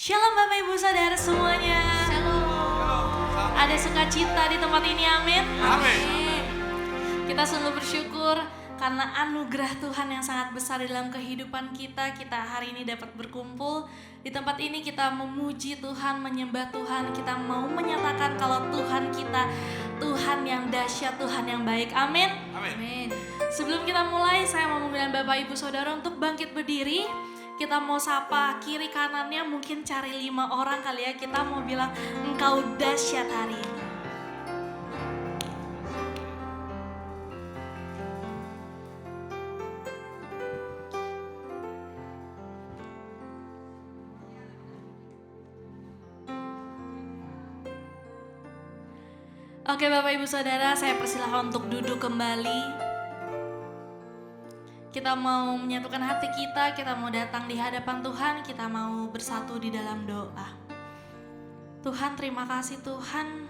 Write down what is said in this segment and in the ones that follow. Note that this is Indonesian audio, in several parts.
Shalom Bapak Ibu Saudara semuanya. Shalom. Ada sukacita di tempat ini, amin. Amin. Kita sungguh bersyukur karena anugerah Tuhan yang sangat besar dalam kehidupan kita. Kita hari ini dapat berkumpul di tempat ini, kita memuji Tuhan, menyembah Tuhan. Kita mau menyatakan kalau Tuhan kita Tuhan yang dahsyat, Tuhan yang baik, amin. Amin. Sebelum kita mulai, saya mau mengundang Bapak Ibu Saudara untuk bangkit berdiri. Kita mau sapa kiri kanannya, mungkin cari 5 orang kali ya. Kita mau bilang engkau dahsyat hari ini. Oke Bapak Ibu Saudara, saya persilahkan untuk duduk kembali. Kita mau menyatukan hati kita mau datang di hadapan Tuhan, kita mau bersatu di dalam doa. Tuhan, terima kasih Tuhan.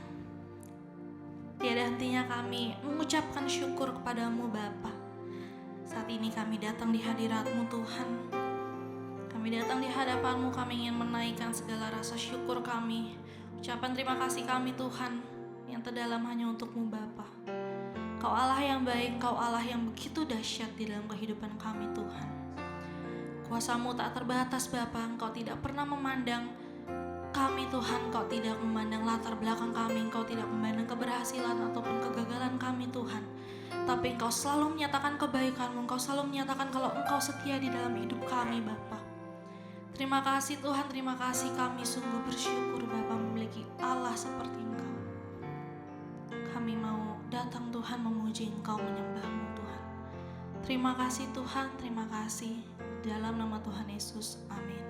Tiada hentinya kami mengucapkan syukur kepadamu Bapa. Saat ini kami datang di hadirat-Mu Tuhan. Kami datang di hadapan-Mu, kami ingin menaikkan segala rasa syukur kami. Ucapan terima kasih kami Tuhan yang terdalam hanya untuk-Mu Bapa. Kau Allah yang baik, Kau Allah yang begitu dahsyat di dalam kehidupan kami Tuhan. Kuasa-Mu tak terbatas Bapa, Engkau tidak pernah memandang kami Tuhan, Kau tidak memandang latar belakang kami, Engkau tidak memandang keberhasilan ataupun kegagalan kami Tuhan. Tapi Engkau selalu menyatakan kebaikan-Mu, Engkau selalu menyatakan kalau Engkau setia di dalam hidup kami Bapa. Terima kasih Tuhan, terima kasih, kami sungguh bersyukur Bapa memiliki Allah seperti Engkau. Kami mau datang Tuhan memuji Engkau, menyembah-Mu Tuhan. Terima kasih Tuhan, terima kasih. Dalam nama Tuhan Yesus, amin.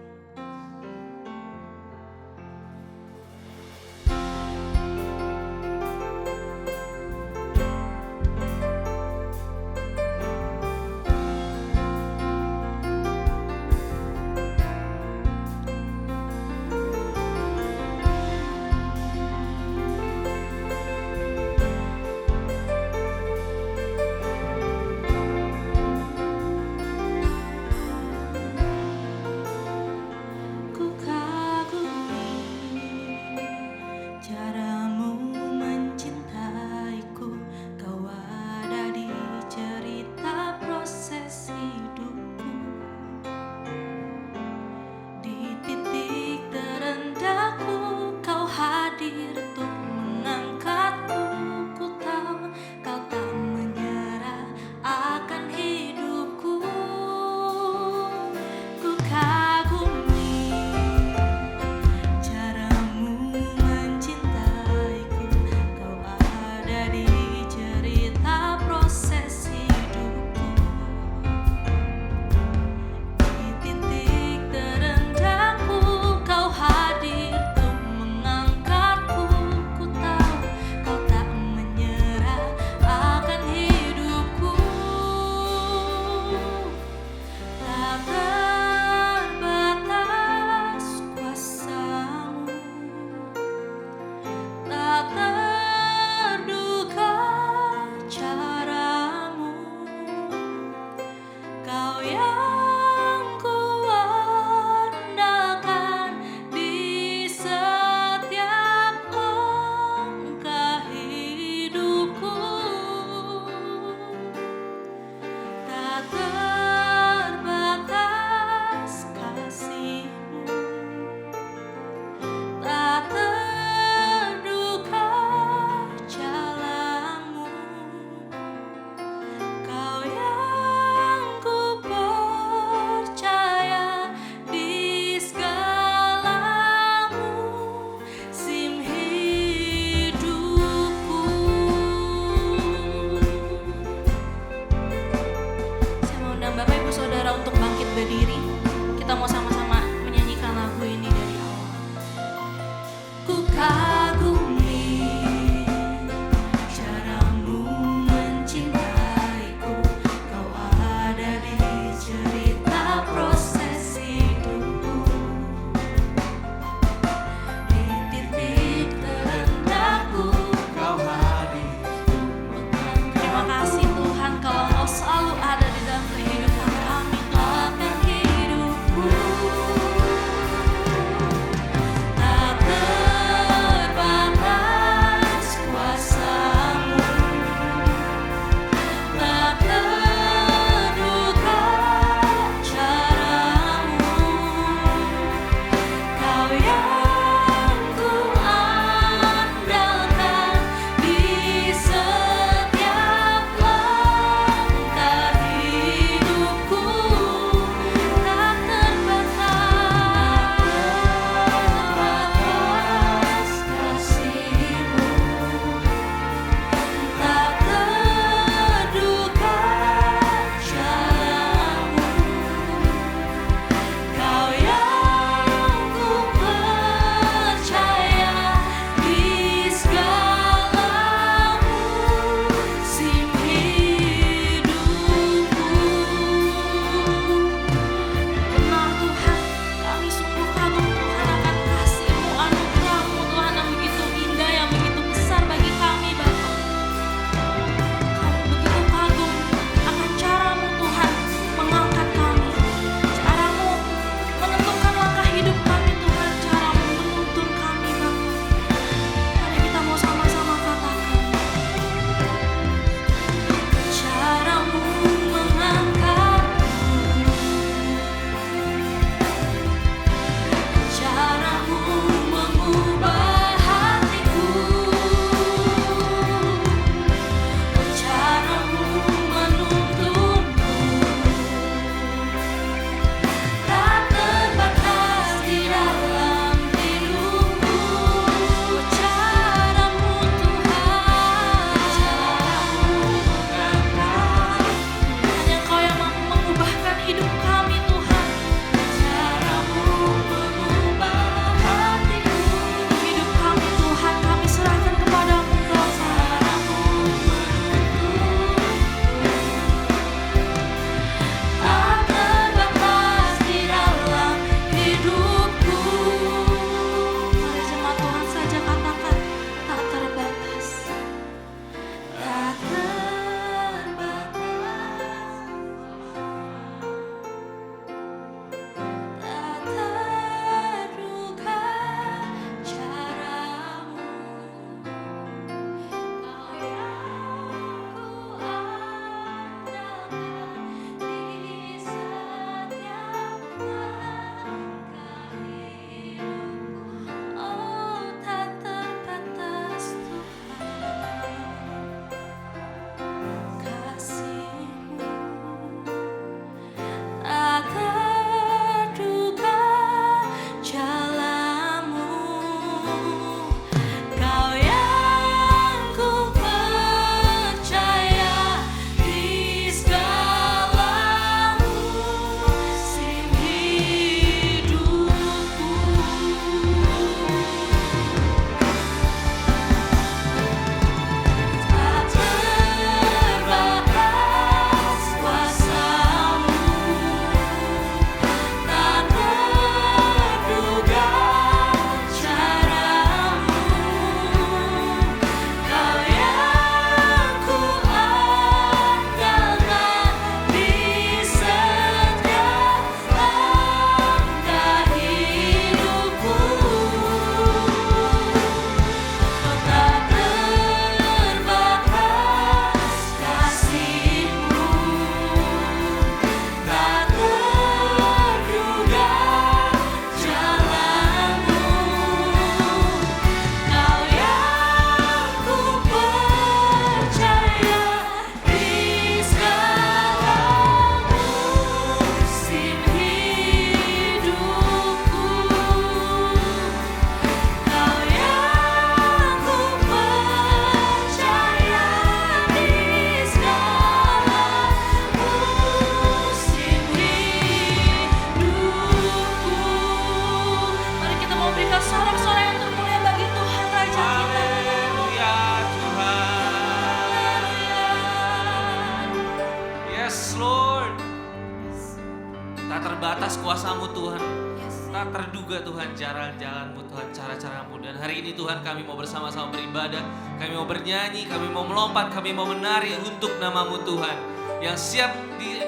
atas kuasa-Mu Tuhan. Yes. Tak terduga Tuhan jalan-jalan-Mu Tuhan, cara-cara-Mu. Dan hari ini Tuhan kami mau bersama-sama beribadah, kami mau bernyanyi, kami mau melompat, kami mau menari untuk nama-Mu Tuhan. Yang siap di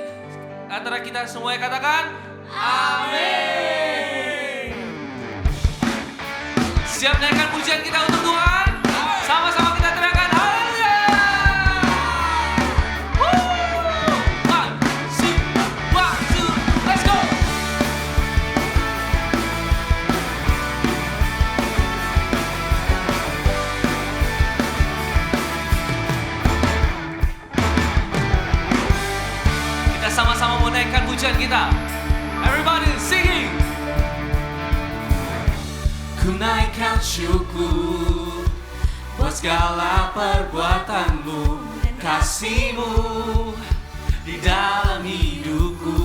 antara kita semuanya katakan amin. Siap naikkan pujian kita untuk Tuhan? Sama-sama kita teriakkan haleluya. One, two, let's go. Kita sama-sama mau naikkan pujian kita. Everybody singing. Ku naikkan syukur buat segala perbuatanmu dan kasih-Mu di dalam hidupku.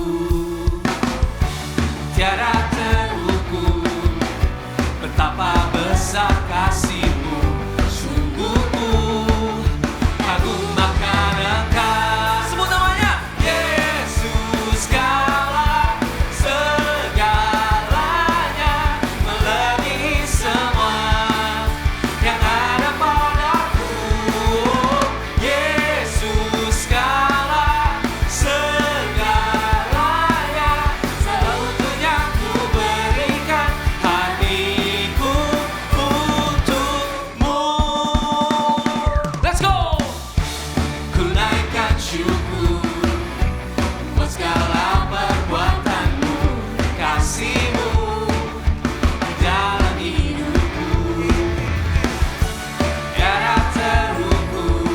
Tiada terukur betapa besar kasih-Mu. Sungguh ku kagum akan Engkau. Sebut namanya Yesus, segalanya melebihi semua yang ada padaku. Yesus, segalanya seutuhnya ku berikan hatiku untukmu. Let's go. Ku naikkan syukur buat segala perbuatanmu, kasih-Mu di dalam hidupku. Tiada terukur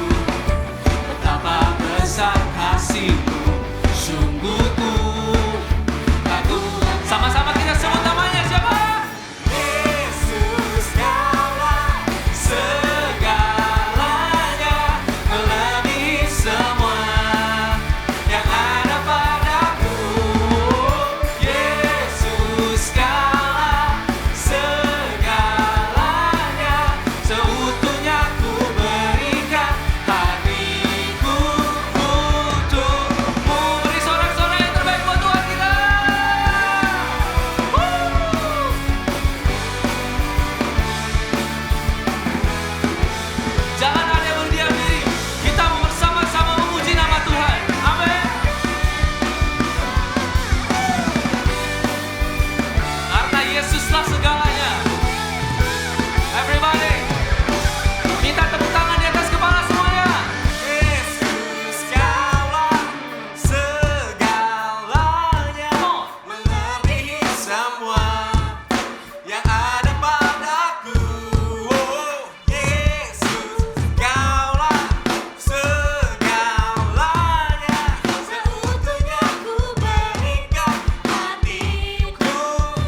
betapa besar kasih-Mu. Sungguh ku kagum. Sama-sama kita sebut namanya siapa? Yesus, segalanya melebihi semua yang ada padaku. Yesus, segalanya seutuhnya ku berikan hatiku untukmu. Beri sorak-sorai yang terbaik buat Tuhan kita. Jangan ada yang berdiam diri. Kita mau bersama-sama memuji nama Tuhan. Amin. Karena Yesuslah segalanya. Everybody, minta tepuk tangan di atas kepala semuanya. Yesus segalanya melebihi semua yang ada padaku. Yesus segalanya seutuhnya ku berikan hatiku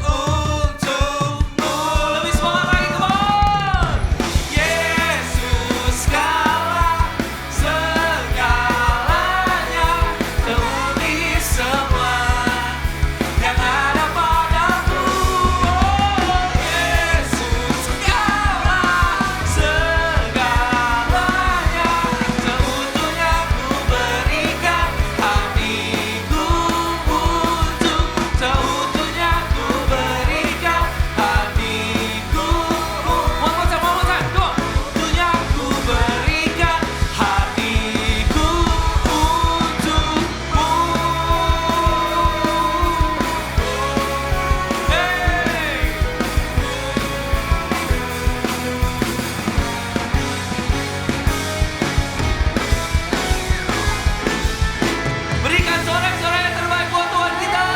untukmu. Lebih semangat lagi, come on. Yesus segalanya melebihi semua yang ada padaku. Yesus segalanya seutuhnya ku berikan hatiku untuk seutuhnya ku berikan hatiku. One more time, go. Seutuhnya ku berikan hatiku untukmu. Hey. Berikan sorak-sorai yang terbaik buat Tuhan kita.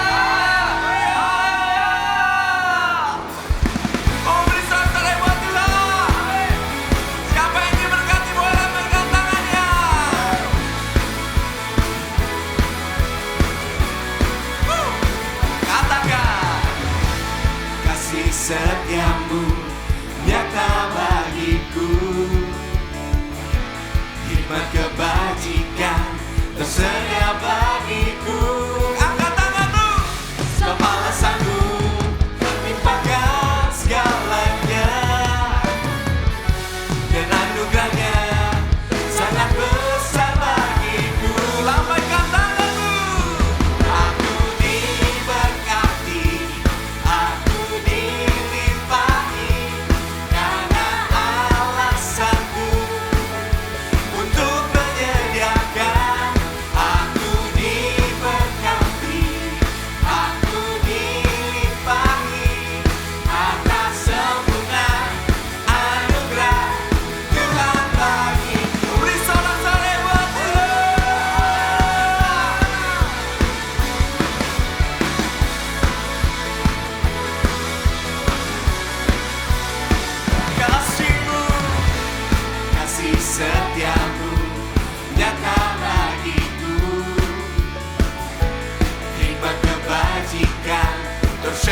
Oh, beri sorak-sorai buat Tuhan. Siapa yang diberkati boleh lambaikan tangannya. Katakan kasih setiamu nyata bagiku, hikmat kebajikan tersedia bagiku. Angkat tanganmu. Kepalasanku limpahkan segalanya dan anugerahnya sangat besar bagiku. Lambaikan tanganmu. Aku diberkati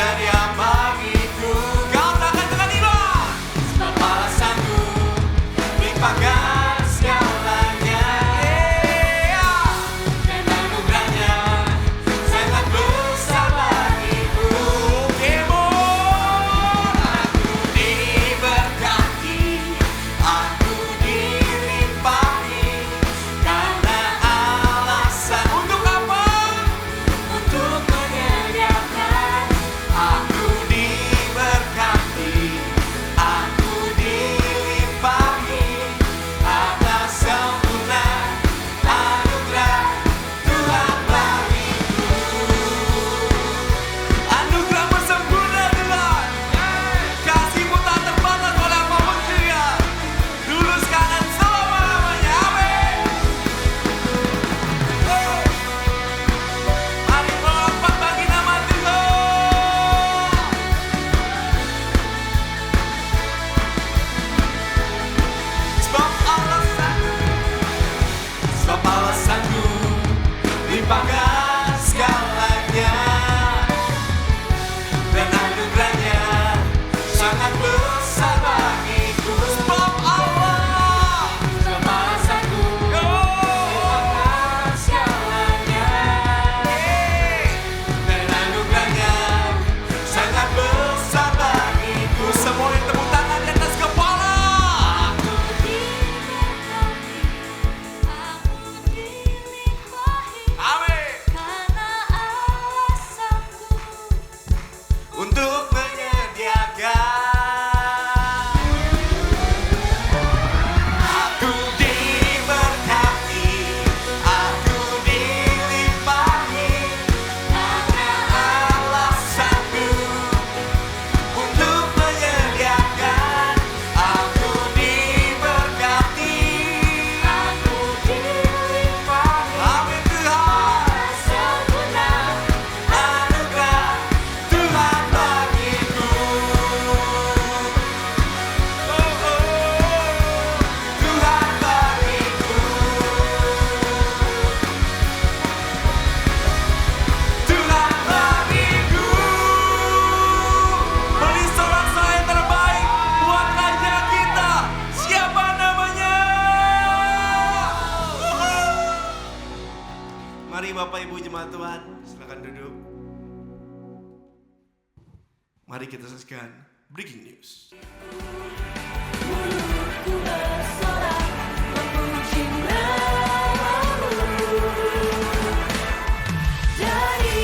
menyedia bagiku. Kau takkan dengan iman, sebab alasanku limpahkan segalanya. Dan anugerahnya sangat besar bagiku. Aku diberkati, aku dilimpahi, karena alasan untuk apa? Untuk menyediakan. Aku diberkati, aku dilimpahi, atas sempurna anugerah Tuhan bagiku. Anugerahmu sempurna Tuhan, kasihmu tak terbatas pada apapun dia. Dulu sekarang selama-lamanya. Amin. Mari melompat bagi nama Tuhan. Sebab alasanku limpahkan segalanya, dan anugerahnya sangat besar bagiku. Sebab alasanku limpahkan segalanya, dan anugerahnya sangat besar bagiku. Semua yang tepuk tangan di atas kepala. Amin. Untuk menyediakan. Aku diberkati, aku dilimpahi, karena alasanku untuk menyediakan. Aku diberkati, aku dilimpahi. Amin Tuhan. Sempurna anugerah Tuhan bagiku. Tuhan bagiku. Tuhan bagiku. Beri sorak-sorai yang terbaik buat Raja kita. Siapa namanya? Mari Bapak Ibu jemaat Tuhan, silakan duduk. Mari kita saksikan breaking news. Dari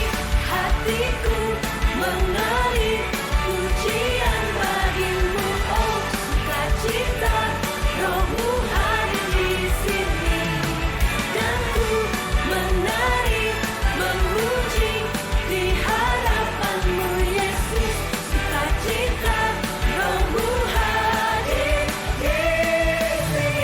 hatiku mengalir pujian bagimu, oh sukacita, Rohmu hadir di sini, dan ku menari memuji di hadapanmu Yesus. Sukacita, Rohmu hadir di sini.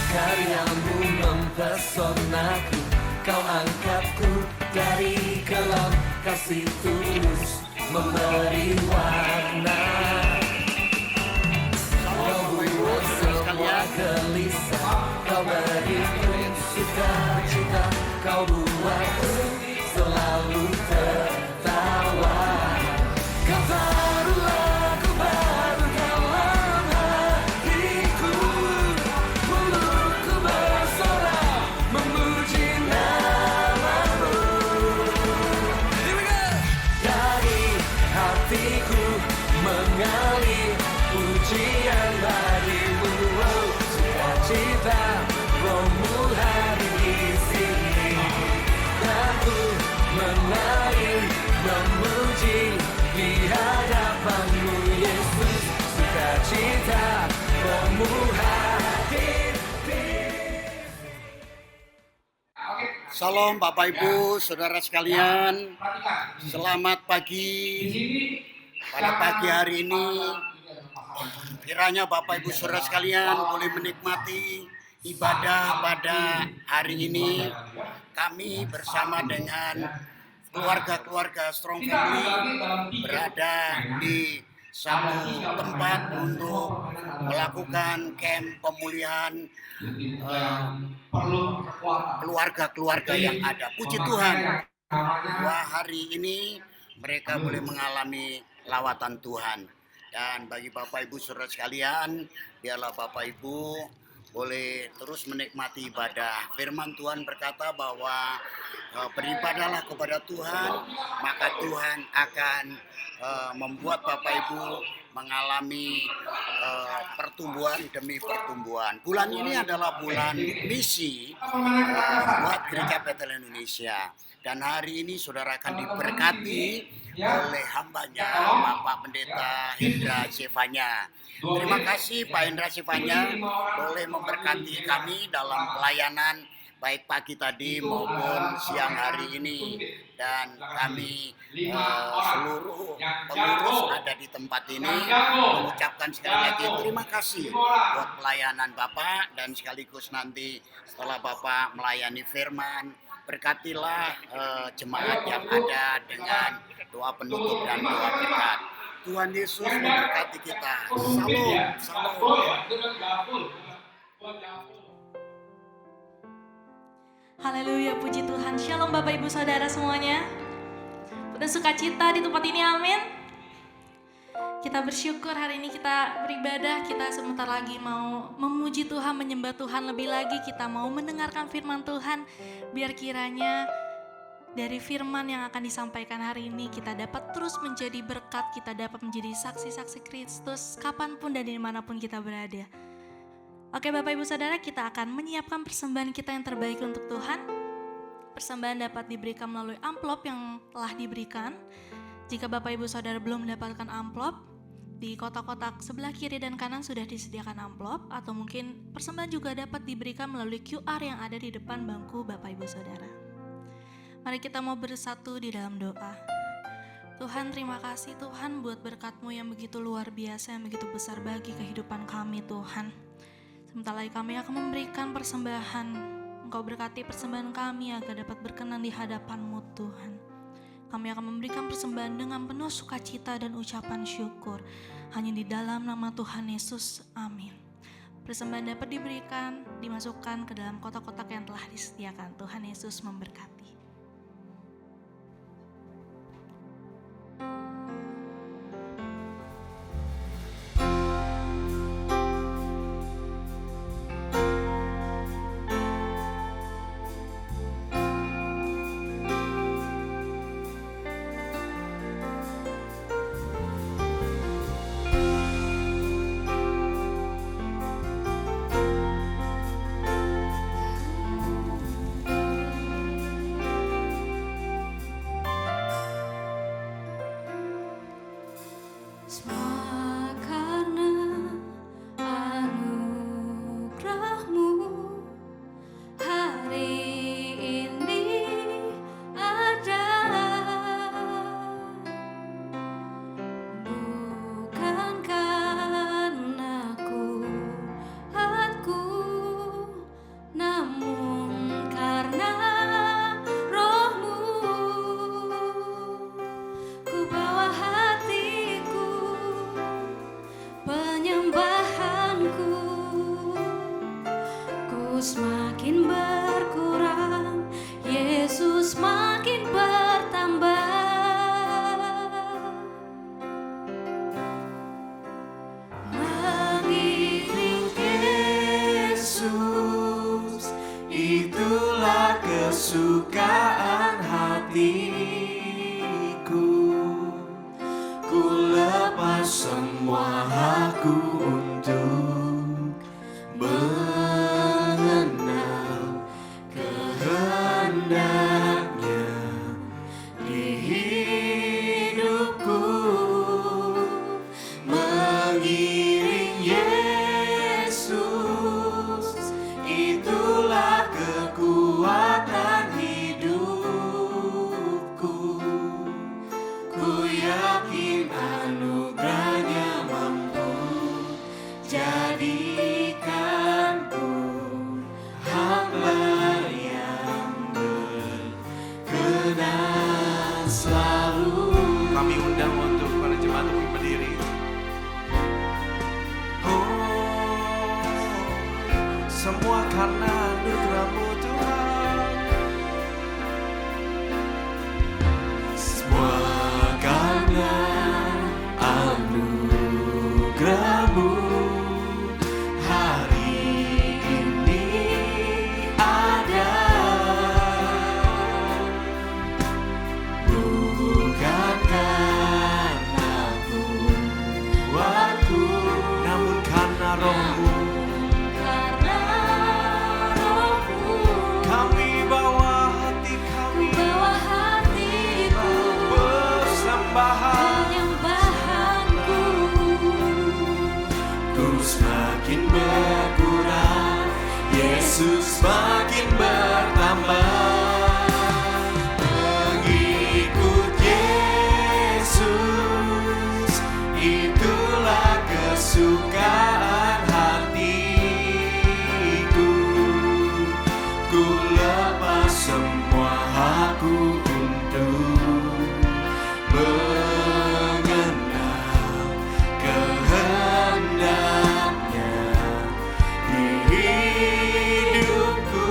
Karyamu mempesonaku, kau angkatku dari kelam, kasih tulus memberi warna. Kau buat semua gelisah, kau beri sukacita, kau buatku selalu tertawa. Kau taruh lagu baru dalam hatiku, mulutku bersorak memuji namamu. Dari hatiku mengalir pujian bagimu, oh sukacita, Rohmu hadir di sini, dan ku mengalir memuji di hadapanmu Yesus. Sukacita, Rohmu hadir di Shalom Bapak Ibu, Saudara sekalian. Selamat pagi. Pada pagi hari ini, kiranya Bapak Ibu Saudara sekalian boleh menikmati ibadah pada hari ini. Kami bersama dengan keluarga-keluarga Strong Family berada di satu tempat untuk melakukan camp pemulihan keluarga-keluarga yang ada. Puji Tuhan, bahwa hari ini mereka boleh mengalami lawatan Tuhan. Dan bagi Bapak Ibu saudara sekalian, biarlah Bapak Ibu boleh terus menikmati ibadah. Firman Tuhan berkata bahwa beribadahlah kepada Tuhan, maka Tuhan akan membuat Bapak Ibu mengalami pertumbuhan demi pertumbuhan. Bulan ini adalah bulan misi buat Gereja Betel Indonesia. Dan hari ini saudara akan diberkati oleh hambanya Bapak Pendeta Hendra Sivanya. Terima kasih Pak Hendra Sivanya boleh memberkati kami dalam pelayanan baik pagi tadi maupun siang hari ini. Dan kami seluruh pengurus ada di tempat ini mengucapkan sekali lagi terima kasih buat pelayanan Bapak. Dan sekaligus nanti setelah Bapak melayani firman, berkatilah jemaat yang ada dengan doa penutup dan doa berkat. Tuhan Yesus memberkati kita. Salam, salam. Haleluya, puji Tuhan. Shalom Bapak Ibu Saudara semuanya. Udah sukacita di tempat ini, amin. Kita bersyukur hari ini kita beribadah, kita sebentar lagi mau memuji Tuhan, menyembah Tuhan lebih lagi. Kita mau mendengarkan firman Tuhan, biar kiranya dari firman yang akan disampaikan hari ini kita dapat terus menjadi berkat, kita dapat menjadi saksi-saksi Kristus kapanpun dan dimanapun kita berada. Oke Bapak Ibu Saudara, kita akan menyiapkan persembahan kita yang terbaik untuk Tuhan. Persembahan dapat diberikan melalui amplop yang telah diberikan. Jika Bapak Ibu Saudara belum mendapatkan amplop, di kotak-kotak sebelah kiri dan kanan sudah disediakan amplop, atau mungkin persembahan juga dapat diberikan melalui QR yang ada di depan bangku Bapak Ibu Saudara. Mari kita mau bersatu di dalam doa. Tuhan, terima kasih Tuhan buat berkat-Mu yang begitu luar biasa, yang begitu besar bagi kehidupan kami Tuhan. Sebentar lagi kami akan memberikan persembahan. Engkau berkati persembahan kami agar dapat berkenan di hadapan-Mu Tuhan. Kami akan memberikan persembahan dengan penuh sukacita dan ucapan syukur. Hanya di dalam nama Tuhan Yesus, amin. Persembahan dapat diberikan, dimasukkan ke dalam kotak-kotak yang telah disediakan. Tuhan Yesus memberkati. Semakin berkurang, Yesus makin bertambah. Mengiring Yesus, itulah kesukaan hatiku. Ku lepas semua hakku untuk mengenal kehendaknya di hidupku. Mengiring Yesus, itulah kekuatan hidup. semua karena anugerah-Mu Tuhan. Semua karena anugerah-Mu hari ini ada. Bukan karena kuatku, namun karena Roh-Mu. Karena Roh-Mu, Kami bawa hati kami bawa hatiku, persembahan. penyembahanku. Ku semakin berkurang, Yesus semakin bertambah. Mengikut Yesus, itulah kesukaan hatiku. Ku lepas semua hakku untuk mengenal kehendaknya di hidupku.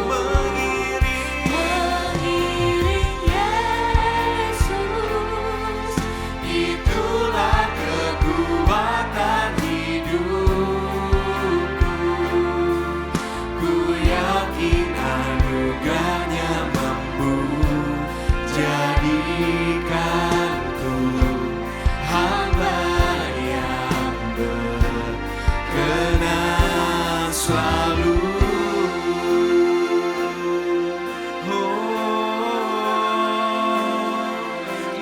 Mengiring Yesus, itulah kekuatan hidupku. Ku yakin anugerahnya mampu jadikanku hamba yang berkenan selalu.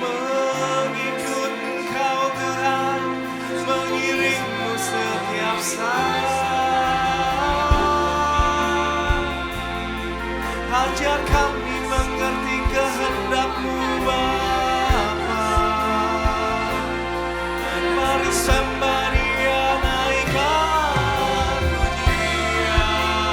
Mengikut Engkau Tuhan, mengiring-Mu setiap saat. Ajar kami mengerti kehendak-Mu Bapa. Mari sembah Dia, naikkan pujian.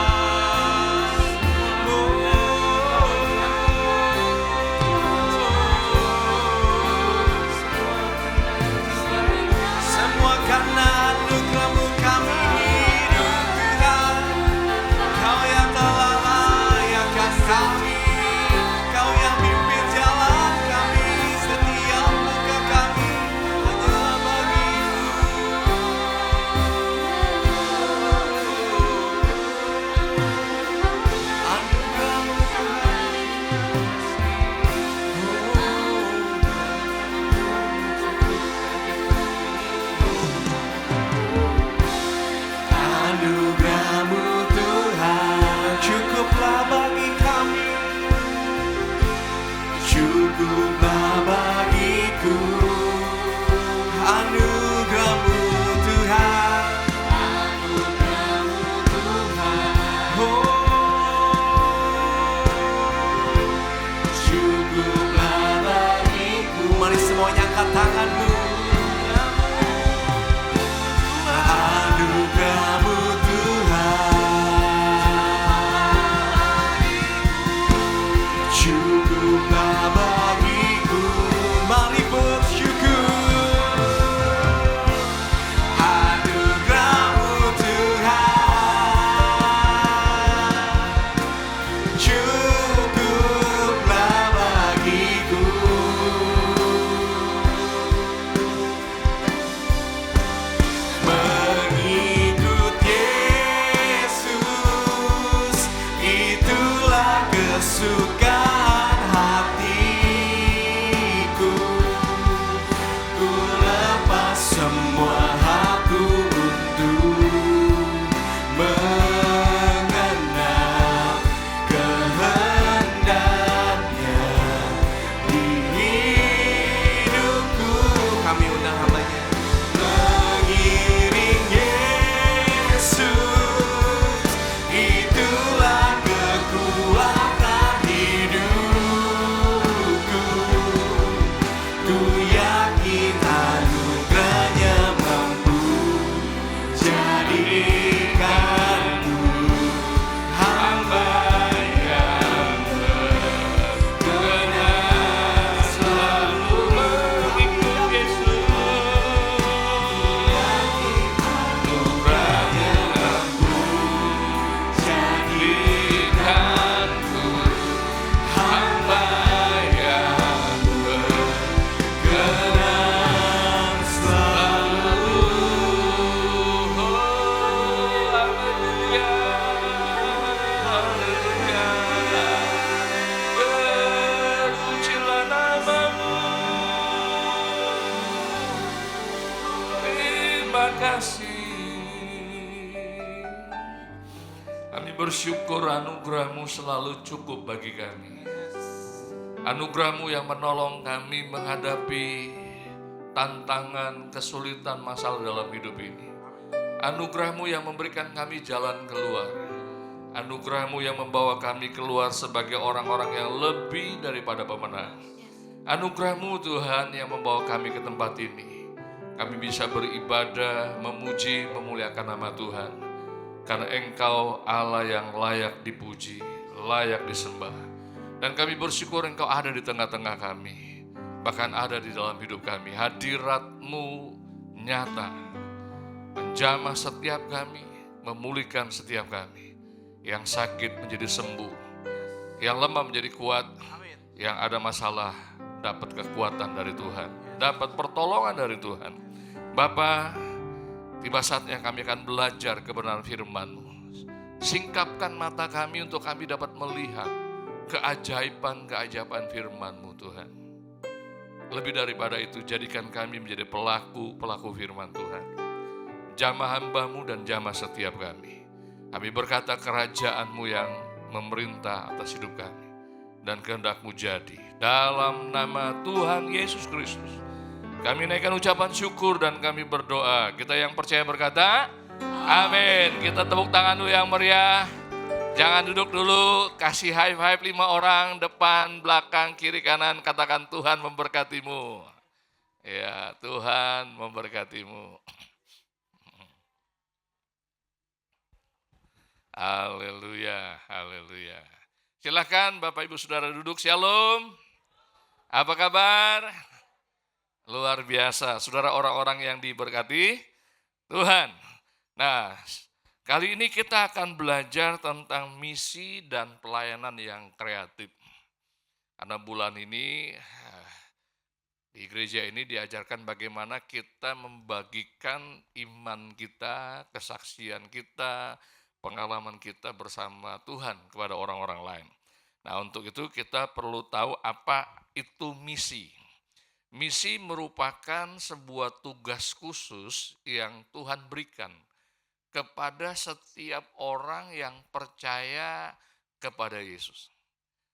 Kami bersyukur anugerah-Mu selalu cukup bagi kami. Anugerah-Mu yang menolong kami menghadapi tantangan, kesulitan, masalah dalam hidup ini. Anugerah-Mu yang memberikan kami jalan keluar. Anugerah-Mu yang membawa kami keluar sebagai orang-orang yang lebih daripada pemenang. Anugerah-Mu Tuhan yang membawa kami ke tempat ini. Kami bisa beribadah, memuji, memuliakan nama Tuhan. Karena Engkau Allah yang layak dipuji, layak disembah. Dan kami bersyukur Engkau ada di tengah-tengah kami. Bahkan ada di dalam hidup kami. Hadirat-Mu nyata. Menjamah setiap kami, memulihkan setiap kami. Yang sakit menjadi sembuh. Yang lemah menjadi kuat. Yang ada masalah dapat kekuatan dari Tuhan. Dapat pertolongan dari Tuhan. Bapa, tiba saatnya kami akan belajar kebenaran firman-Mu. Singkapkan mata kami untuk kami dapat melihat keajaiban-keajaiban firman-Mu Tuhan. Lebih daripada itu, jadikan kami menjadi pelaku-pelaku firman Tuhan. Jamah hamba-Mu dan jamah setiap kami. Kami berkata kerajaan-Mu yang memerintah atas hidup kami. Dan kehendak-Mu jadi. Dalam nama Tuhan Yesus Kristus. Kami naikkan ucapan syukur dan kami berdoa. Kita yang percaya berkata, amin. Kita tepuk tangan dulu yang meriah. Jangan duduk dulu, kasih high five 5 orang, depan, belakang, kiri, kanan. Katakan Tuhan memberkatimu. Ya, Tuhan memberkatimu. Haleluya, haleluya. Silakan Bapak Ibu Saudara duduk, shalom. Apa kabar? Luar biasa, saudara orang-orang yang diberkati Tuhan. Nah, kali ini kita akan belajar tentang misi dan pelayanan yang kreatif. Karena bulan ini di gereja ini diajarkan bagaimana kita membagikan iman kita, kesaksian kita, pengalaman kita bersama Tuhan kepada orang-orang lain. Nah, untuk itu kita perlu tahu apa itu misi. Misi merupakan sebuah tugas khusus yang Tuhan berikan kepada setiap orang yang percaya kepada Yesus.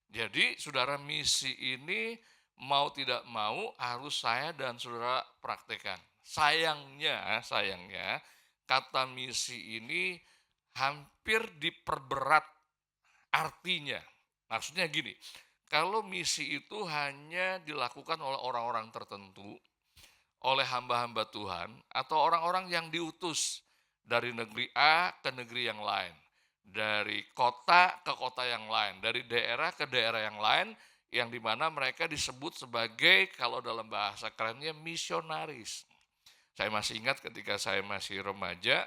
Jadi saudara, misi ini mau tidak mau harus saya dan saudara praktekkan. Sayangnya kata misi ini hampir diperberat artinya. Maksudnya gini, kalau misi itu hanya dilakukan oleh orang-orang tertentu, oleh hamba-hamba Tuhan, atau orang-orang yang diutus dari negeri A ke negeri yang lain, dari kota ke kota yang lain, dari daerah ke daerah yang lain, yang dimana mereka disebut sebagai, kalau dalam bahasa kerennya, misionaris. Saya masih ingat ketika saya masih remaja,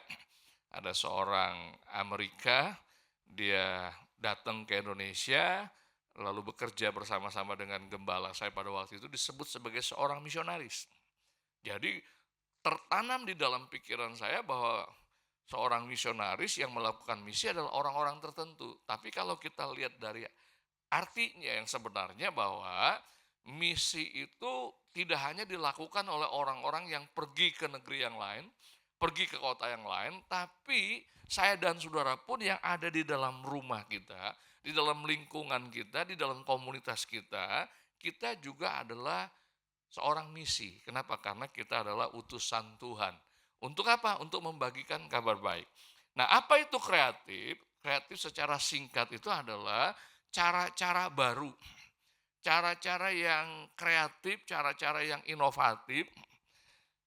ada seorang Amerika, dia datang ke Indonesia, lalu bekerja bersama-sama dengan gembala saya pada waktu itu disebut sebagai seorang misionaris. Jadi tertanam di dalam pikiran saya bahwa seorang misionaris yang melakukan misi adalah orang-orang tertentu. Tapi kalau kita lihat dari artinya yang sebenarnya bahwa misi itu tidak hanya dilakukan oleh orang-orang yang pergi ke negeri yang lain, pergi ke kota yang lain, tapi saya dan saudara pun yang ada di dalam rumah kita, di dalam lingkungan kita, di dalam komunitas kita, kita juga adalah seorang misi. Kenapa? Karena kita adalah utusan Tuhan. Untuk apa? Untuk membagikan kabar baik. Nah, apa itu kreatif? Kreatif secara singkat itu adalah cara-cara baru. Cara-cara yang kreatif, cara-cara yang inovatif,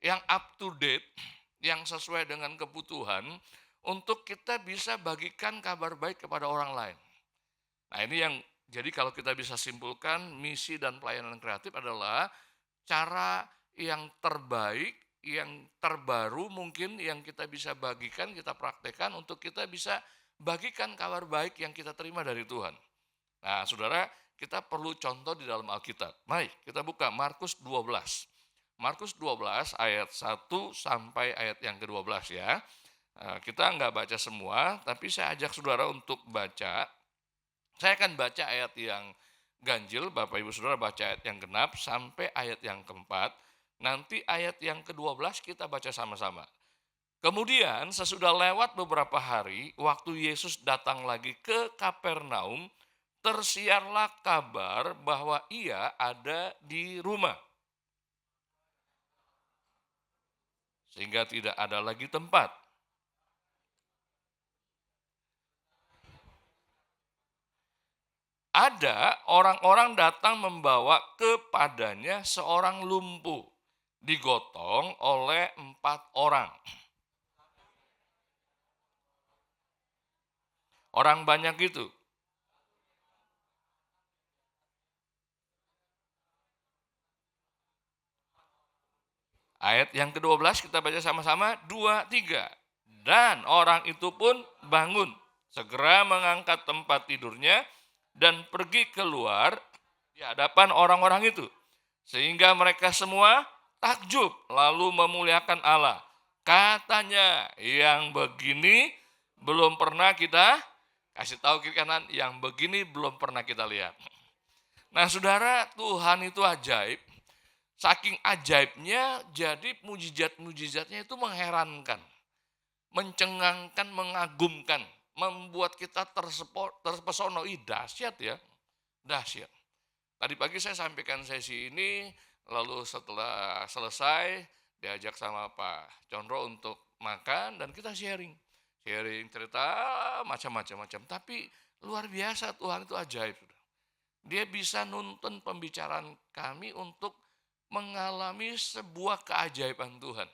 yang up to date, yang sesuai dengan kebutuhan, untuk kita bisa bagikan kabar baik kepada orang lain. Nah, ini yang jadi kalau kita bisa simpulkan, misi dan pelayanan kreatif adalah cara yang terbaik, yang terbaru mungkin yang kita bisa bagikan, kita praktekkan untuk kita bisa bagikan kabar baik yang kita terima dari Tuhan. Nah, saudara, kita perlu contoh di dalam Alkitab. Mari kita buka Markus 12. Markus 12 ayat 1 sampai ayat yang ke-12 ya. Kita enggak baca semua, tapi saya ajak saudara untuk baca. Saya akan baca ayat yang ganjil, Bapak Ibu Saudara baca ayat yang genap sampai ayat yang keempat. Nanti ayat yang ke-12 kita baca sama-sama. Kemudian sesudah lewat beberapa hari, waktu Yesus datang lagi ke Kapernaum, tersiarlah kabar bahwa ia ada di rumah. Sehingga tidak ada lagi tempat. Ada orang-orang datang membawa kepadanya seorang lumpuh, digotong oleh 4 orang. Orang banyak itu. Ayat yang ke-12 kita baca sama-sama, 2, 3. Dan orang itu pun bangun, segera mengangkat tempat tidurnya dan pergi keluar di hadapan orang-orang itu. Sehingga mereka semua takjub lalu memuliakan Allah. Katanya, yang begini belum pernah kita kasih tahu kiri kanan, yang begini belum pernah kita lihat. Nah saudara, Tuhan itu ajaib. Saking ajaibnya, jadi mujizat-mujizatnya itu mengherankan, mencengangkan, mengagumkan, membuat kita terpesona. Dahsyat ya, dahsyat. Tadi pagi saya sampaikan sesi ini, lalu setelah selesai diajak sama Pak Condro untuk makan dan kita sharing cerita macam-macam. Tapi luar biasa, Tuhan itu ajaib. Dia bisa nuntun pembicaraan kami untuk mengalami sebuah keajaiban Tuhan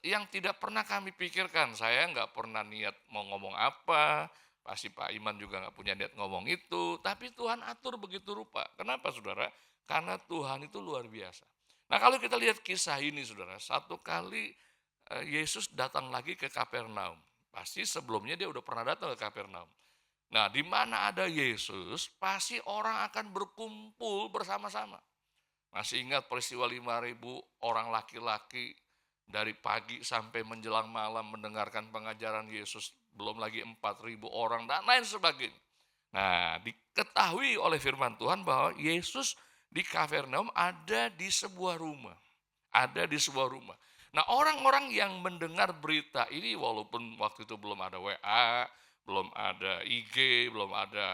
yang tidak pernah kami pikirkan. Saya nggak pernah niat mau ngomong apa, pasti Pak Iman juga nggak punya niat ngomong itu, tapi Tuhan atur begitu rupa. Kenapa saudara? Karena Tuhan itu luar biasa. Nah kalau kita lihat kisah ini saudara, satu kali Yesus datang lagi ke Kapernaum. Pasti sebelumnya dia udah pernah datang ke Kapernaum. Nah di mana ada Yesus, pasti orang akan berkumpul bersama-sama. Masih ingat peristiwa 5.000 orang laki-laki dari pagi sampai menjelang malam mendengarkan pengajaran Yesus. Belum lagi 4.000 orang dan lain sebagainya. Nah diketahui oleh firman Tuhan bahwa Yesus di Kapernaum ada di sebuah rumah. Ada di sebuah rumah. Nah orang-orang yang mendengar berita ini walaupun waktu itu belum ada WA, belum ada IG, belum ada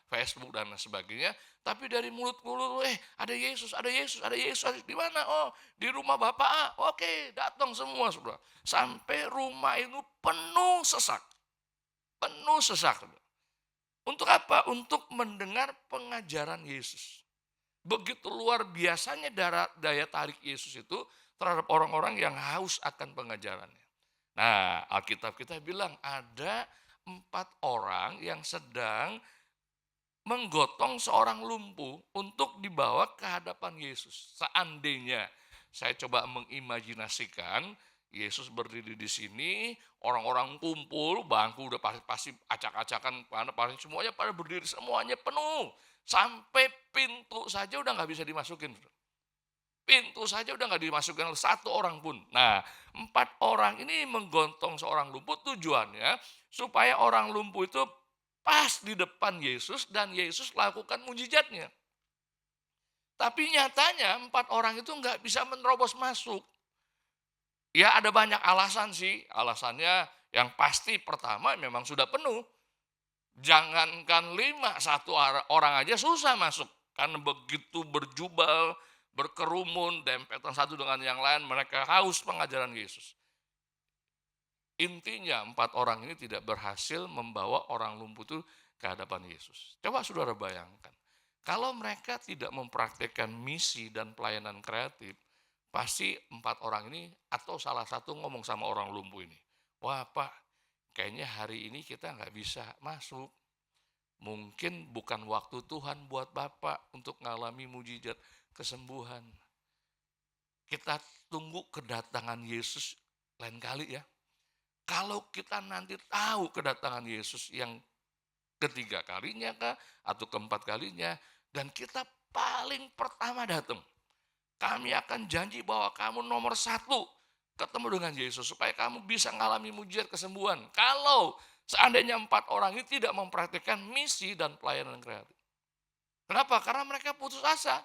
Facebook dan sebagainya. Tapi dari mulut ke mulut, ada Yesus, ada Yesus, ada Yesus. Di mana? Oh, di rumah Bapak A. Oke, datang semua saudara. Sampai rumah itu penuh sesak. Penuh sesak. Untuk apa? Untuk mendengar pengajaran Yesus. Begitu luar biasanya daya tarik Yesus itu terhadap orang-orang yang haus akan pengajarannya. Nah, Alkitab kita bilang ada 4 orang yang sedang menggotong seorang lumpuh untuk dibawa ke hadapan Yesus. Seandainya saya coba mengimajinasikan Yesus berdiri di sini, orang-orang kumpul, bangku udah pasti acak-acakan, pasti semuanya pada berdiri, semuanya penuh. Sampai pintu saja udah nggak bisa dimasukin. Pintu saja udah nggak dimasukin oleh 1 orang pun. Nah, 4 orang ini menggontong seorang lumpuh tujuannya supaya orang lumpuh itu pas di depan Yesus dan Yesus lakukan mujizatnya. Tapi nyatanya 4 orang itu nggak bisa menerobos masuk. Ya ada banyak alasan sih. Alasannya yang pasti pertama memang sudah penuh. Jangankan 5, 1 orang aja susah masuk. Karena begitu berjubel, berkerumun, dempetan satu dengan yang lain, mereka haus pengajaran Yesus. Intinya 4 orang ini tidak berhasil membawa orang lumpuh itu ke hadapan Yesus. Coba saudara bayangkan, kalau mereka tidak mempraktikkan misi dan pelayanan kreatif, pasti 4 orang ini atau salah satu ngomong sama orang lumpuh ini, wah Pak, kayaknya hari ini kita nggak bisa masuk. Mungkin bukan waktu Tuhan buat Bapak untuk mengalami mujizat kesembuhan. Kita tunggu kedatangan Yesus lain kali ya. Kalau kita nanti tahu kedatangan Yesus yang ketiga kalinya kah, atau keempat kalinya, dan kita paling pertama datang, kami akan janji bahwa kamu nomor 1 ketemu dengan Yesus supaya kamu bisa mengalami mujizat kesembuhan. Kalau seandainya 4 orang ini tidak mempraktikkan misi dan pelayanan kreatif. Kenapa? Karena mereka putus asa.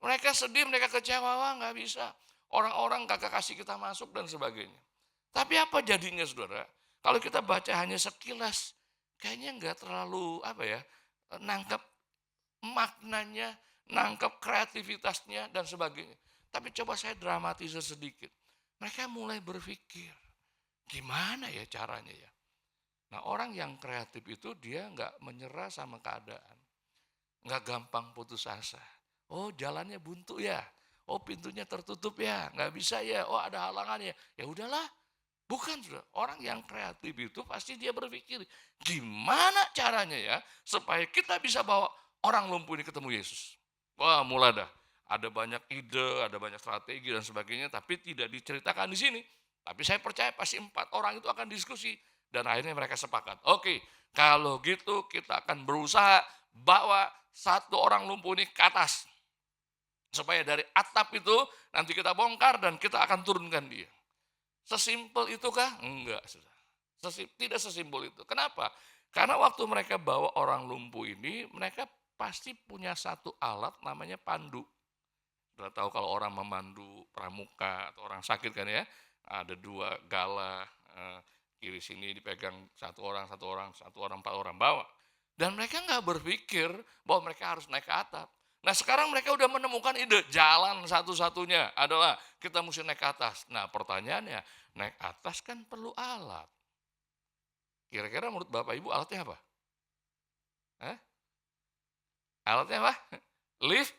Mereka sedih, mereka kecewa, wah nggak bisa. Orang-orang kagak kasih kita masuk dan sebagainya. Tapi apa jadinya saudara? Kalau kita baca hanya sekilas, kayaknya nggak terlalu nangkep maknanya, nangkep kreativitasnya dan sebagainya. Tapi coba saya dramatisir sedikit. Mereka mulai berpikir, gimana ya caranya ya? Nah, orang yang kreatif itu dia nggak menyerah sama keadaan. Nggak gampang putus asa. Oh, jalannya buntu ya. Oh, pintunya tertutup ya. Nggak bisa ya. Oh, ada halangannya. Ya udahlah. Bukan, sudah. Orang yang kreatif itu pasti dia berpikir, gimana caranya ya supaya kita bisa bawa orang lumpuh ini ketemu Yesus. Wah, mulai dah. Ada banyak ide, ada banyak strategi dan sebagainya, tapi tidak diceritakan di sini. Tapi saya percaya pasti 4 orang itu akan diskusi. Dan akhirnya mereka sepakat. Oke, kalau gitu kita akan berusaha bawa 1 orang lumpuh ini ke atas. Supaya dari atap itu nanti kita bongkar dan kita akan turunkan dia. Sesimpel itukah? Enggak. Tidak sesimpel itu. Kenapa? Karena waktu mereka bawa orang lumpuh ini, mereka pasti punya satu alat namanya pandu. Sudah tahu kalau orang memandu pramuka atau orang sakit kan ya, ada 2 gala, kiri sini dipegang 1 orang, 4 orang bawa. Dan mereka nggak berpikir bahwa mereka harus naik ke atap. Nah, sekarang mereka udah menemukan ide, jalan satu-satunya adalah kita mesti naik ke atas. Nah, pertanyaannya, naik atas kan perlu alat. Kira-kira menurut Bapak Ibu alatnya apa? Alatnya apa? Lift?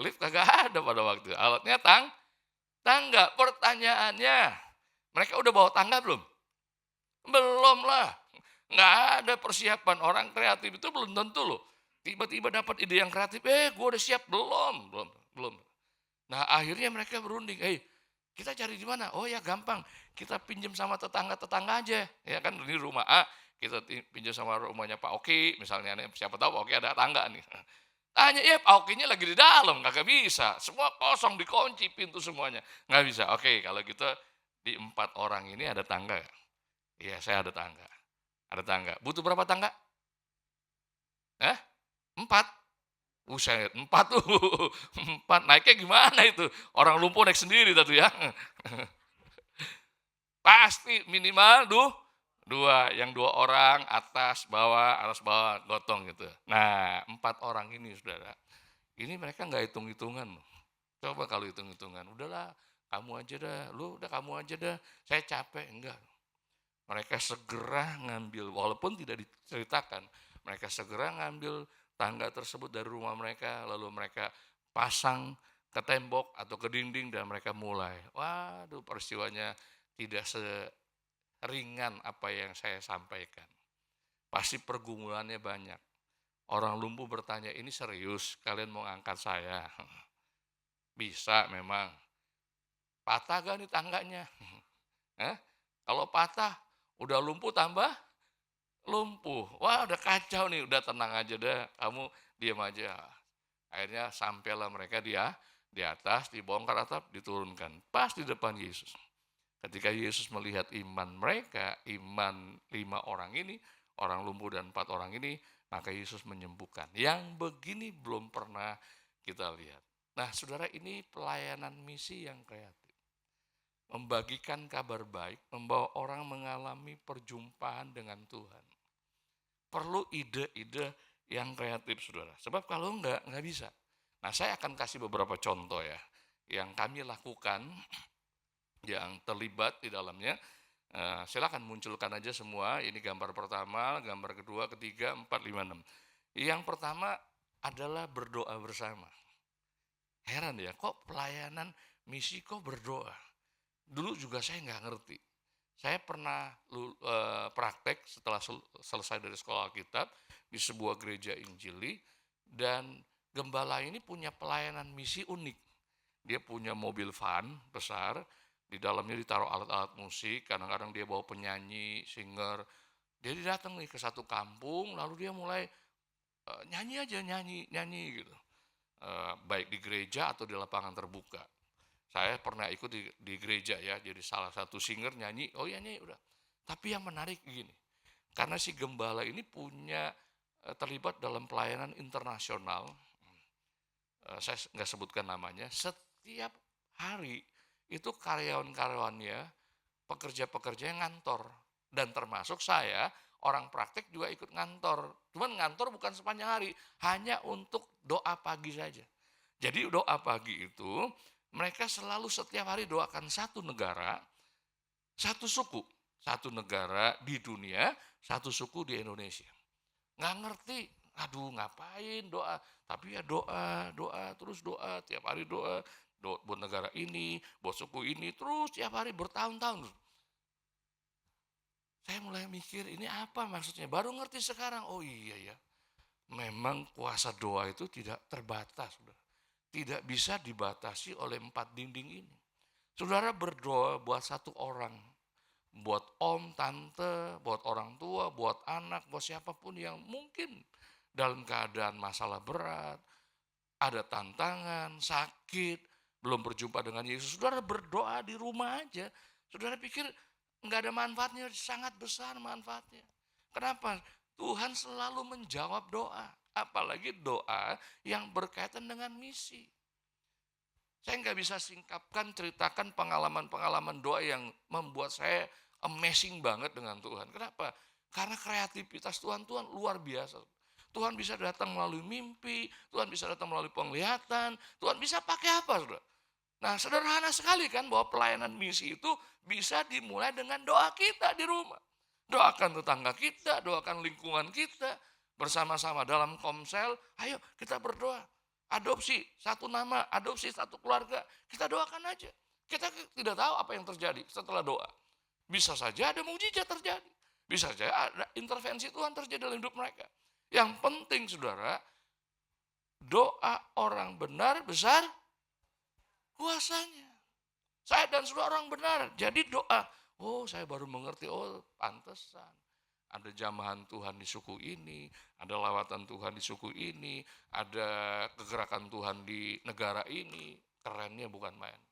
Lift kagak ada pada waktu. Alatnya tangga. Pertanyaannya, mereka udah bawa tangga belum? Belum lah. Nggak ada persiapan. Orang kreatif itu belum tentu loh. Tiba-tiba dapat ide yang kreatif, gue udah siap. Belum. Nah, akhirnya mereka berunding, kita cari di mana? Oh ya gampang, kita pinjam sama tetangga-tetangga aja. Ya kan, ini rumah A, kita pinjam sama rumahnya Pak Oki, misalnya, siapa tahu Pak Oki ada tangga nih. Tanya, Pak Okinya lagi di dalam, kagak bisa. Semua kosong, dikunci pintu semuanya. Nggak bisa. Oke, kalau gitu di 4 orang ini ada tangga. Iya, saya ada tangga. Ada tangga. Butuh berapa tangga? 4. Buset, 4 tuh. 4 naiknya gimana itu? Orang lumpuh naik sendiri tuh ya. Pasti minimal 2. Yang 2 orang atas bawah gotong gitu. Nah, 4 orang ini saudara. Ini mereka nggak hitung-hitungan. Coba kalau hitung-hitungan. Udahlah, kamu aja dah. Saya capek. Enggak. Mereka segera ngambil, walaupun tidak diceritakan, mereka segera ngambil tangga tersebut dari rumah mereka, lalu mereka pasang ke tembok atau ke dinding dan mereka mulai. Waduh, peristiwanya tidak seringan apa yang saya sampaikan. Pasti pergumulannya banyak. Orang lumpuh bertanya, ini serius kalian mau ngangkat saya? Bisa memang. Patah gak nih tangganya? Kalau patah, udah lumpuh tambah lumpuh. Wah, udah kacau nih, udah tenang aja dah, kamu diam aja. Akhirnya sampailah mereka di atas, dibongkar atap, diturunkan. Pas di depan Yesus. Ketika Yesus melihat iman mereka, iman 5 orang ini, orang lumpuh dan 4 orang ini, maka Yesus menyembuhkan. Yang begini belum pernah kita lihat. Nah, saudara, ini pelayanan misi yang kreatif. Membagikan kabar baik, membawa orang mengalami perjumpaan dengan Tuhan. Perlu ide-ide yang kreatif, saudara. Sebab kalau nggak bisa. Nah, saya akan kasih beberapa contoh ya, yang kami lakukan, yang terlibat di dalamnya. Silakan munculkan aja semua. Ini gambar pertama, gambar kedua, ketiga, 4, 5, 6. Yang pertama adalah berdoa bersama. Heran ya, kok pelayanan misi kok berdoa? Dulu juga saya nggak ngerti. Saya pernah praktek setelah selesai dari sekolah Alkitab di sebuah gereja Injili, dan gembala ini punya pelayanan misi unik. Dia punya mobil van besar, di dalamnya ditaruh alat-alat musik, kadang-kadang dia bawa penyanyi, singer. Dia datang nih ke satu kampung, lalu dia mulai nyanyi gitu. Baik di gereja atau di lapangan terbuka. Saya pernah ikut di gereja ya, jadi salah satu singer nyanyi, oh iya nyanyi udah. Tapi yang menarik begini, karena si gembala ini terlibat dalam pelayanan internasional, saya nggak sebutkan namanya, setiap hari itu karyawan-karyawannya pekerja-pekerja yang ngantor. Dan termasuk saya, orang praktek juga ikut ngantor. Cuman ngantor bukan sepanjang hari, hanya untuk doa pagi saja. Jadi doa pagi itu mereka selalu setiap hari doakan satu negara, satu suku, satu negara di dunia, satu suku di Indonesia. Nggak ngerti, aduh ngapain doa, tapi ya doa, terus doa, tiap hari doa buat negara ini, buat suku ini, terus tiap hari bertahun-tahun. Saya mulai mikir ini apa maksudnya, baru ngerti sekarang, oh iya ya, memang kuasa doa itu tidak terbatas, tidak bisa dibatasi oleh 4 dinding ini. Saudara berdoa buat satu orang, buat om, tante, buat orang tua, buat anak, buat siapapun yang mungkin dalam keadaan masalah berat, ada tantangan, sakit, belum berjumpa dengan Yesus. Saudara berdoa di rumah aja, saudara pikir nggak ada manfaatnya, sangat besar manfaatnya. Kenapa? Tuhan selalu menjawab doa, apalagi doa yang berkaitan dengan misi. Saya nggak bisa singkapkan, ceritakan pengalaman-pengalaman doa yang membuat saya amazing banget dengan Tuhan. Kenapa? Karena kreativitas Tuhan luar biasa. Tuhan bisa datang melalui mimpi, Tuhan bisa datang melalui penglihatan, Tuhan bisa pakai apa, saudara? Nah, sederhana sekali kan bahwa pelayanan misi itu bisa dimulai dengan doa kita di rumah. Doakan tetangga kita, doakan lingkungan kita, bersama-sama dalam komsel, ayo kita berdoa. Adopsi satu nama, adopsi satu keluarga, kita doakan aja. Kita tidak tahu apa yang terjadi setelah doa. Bisa saja ada mujizat terjadi. Bisa saja ada intervensi Tuhan terjadi dalam hidup mereka. Yang penting saudara, doa orang benar besar kuasanya. Saya dan saudara orang benar, jadi doa. Oh, saya baru mengerti, oh pantesan. Ada jamahan Tuhan di suku ini, ada lawatan Tuhan di suku ini, ada kegerakan Tuhan di negara ini. Kerennya bukan main.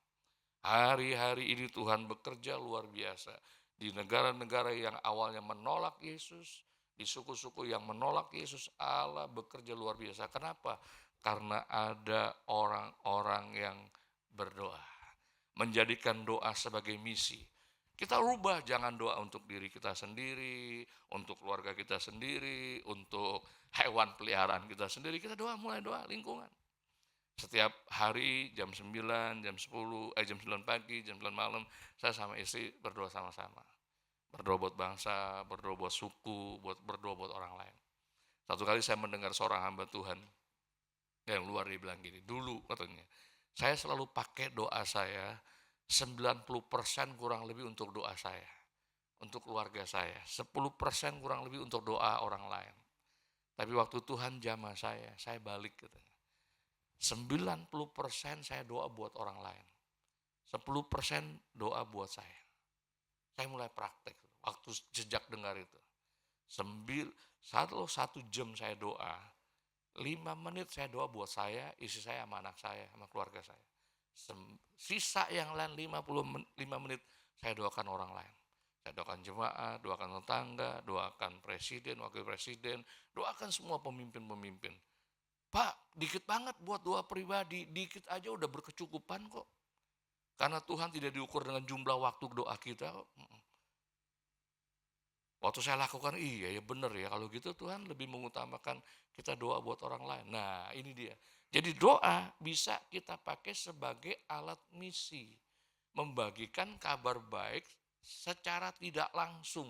Hari-hari ini Tuhan bekerja luar biasa. Di negara-negara yang awalnya menolak Yesus, di suku-suku yang menolak Yesus, Allah bekerja luar biasa. Kenapa? Karena ada orang-orang yang berdoa. Menjadikan doa sebagai misi. Kita rubah, jangan doa untuk diri kita sendiri, untuk keluarga kita sendiri, untuk hewan peliharaan kita sendiri. Kita mulai doa lingkungan. Setiap hari jam 9, jam 9 pagi, jam 9 malam, saya sama istri berdoa sama-sama. Berdoa buat bangsa, berdoa buat suku, berdoa buat orang lain. Satu kali saya mendengar seorang hamba Tuhan yang luar, dia bilang gini, dulu katanya, saya selalu pakai doa saya 90% kurang lebih untuk doa saya, untuk keluarga saya, 10% kurang lebih untuk doa orang lain. Tapi waktu Tuhan jamah saya balik katanya. 90% saya doa buat orang lain, 10% doa buat saya. Saya mulai praktek waktu sejak dengar itu. 1 jam saya doa, 5 menit saya doa buat saya, istri saya sama anak saya, sama keluarga saya. Sisa yang lain 55 menit saya doakan orang lain. Saya doakan jemaat, doakan tetangga, doakan presiden, wakil presiden, doakan semua pemimpin-pemimpin. Pak, dikit banget buat doa pribadi, dikit aja udah berkecukupan kok. Karena Tuhan tidak diukur dengan jumlah waktu doa kita. Waktu saya lakukan, iya ya benar ya, kalau gitu Tuhan lebih mengutamakan kita doa buat orang lain. Nah ini dia. Jadi doa bisa kita pakai sebagai alat misi. Membagikan kabar baik secara tidak langsung.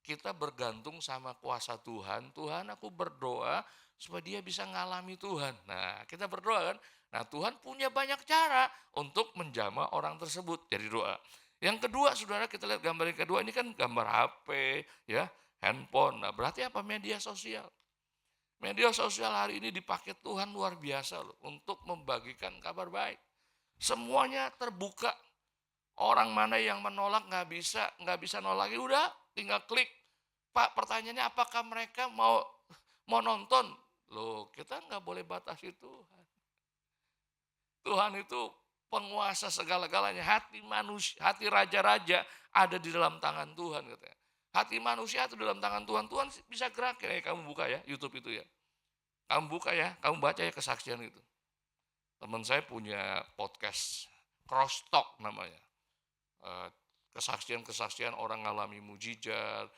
Kita bergantung sama kuasa Tuhan. Tuhan, aku berdoa supaya dia bisa ngalami Tuhan. Nah kita berdoa kan. Nah Tuhan punya banyak cara untuk menjamah orang tersebut. Jadi doa. Yang kedua saudara, kita lihat gambar yang kedua, ini kan gambar HP, ya, handphone. Nah berarti apa? Media sosial. Media sosial hari ini dipakai Tuhan luar biasa loh, untuk membagikan kabar baik. Semuanya terbuka. Orang mana yang menolak nggak bisa nolak, udah tinggal klik. Pak, pertanyaannya apakah mereka mau nonton? Loh, kita nggak boleh batasi Tuhan. Tuhan itu penguasa segala-galanya. Hati manusia, hati raja-raja ada di dalam tangan Tuhan katanya. Hati manusia itu dalam tangan Tuhan. Tuhan bisa gerak ya. Kamu buka ya YouTube itu ya. Kamu buka ya, kamu baca ya kesaksian itu. Teman saya punya podcast, Cross Talk namanya. kesaksian-kesaksian orang ngalami mujizat,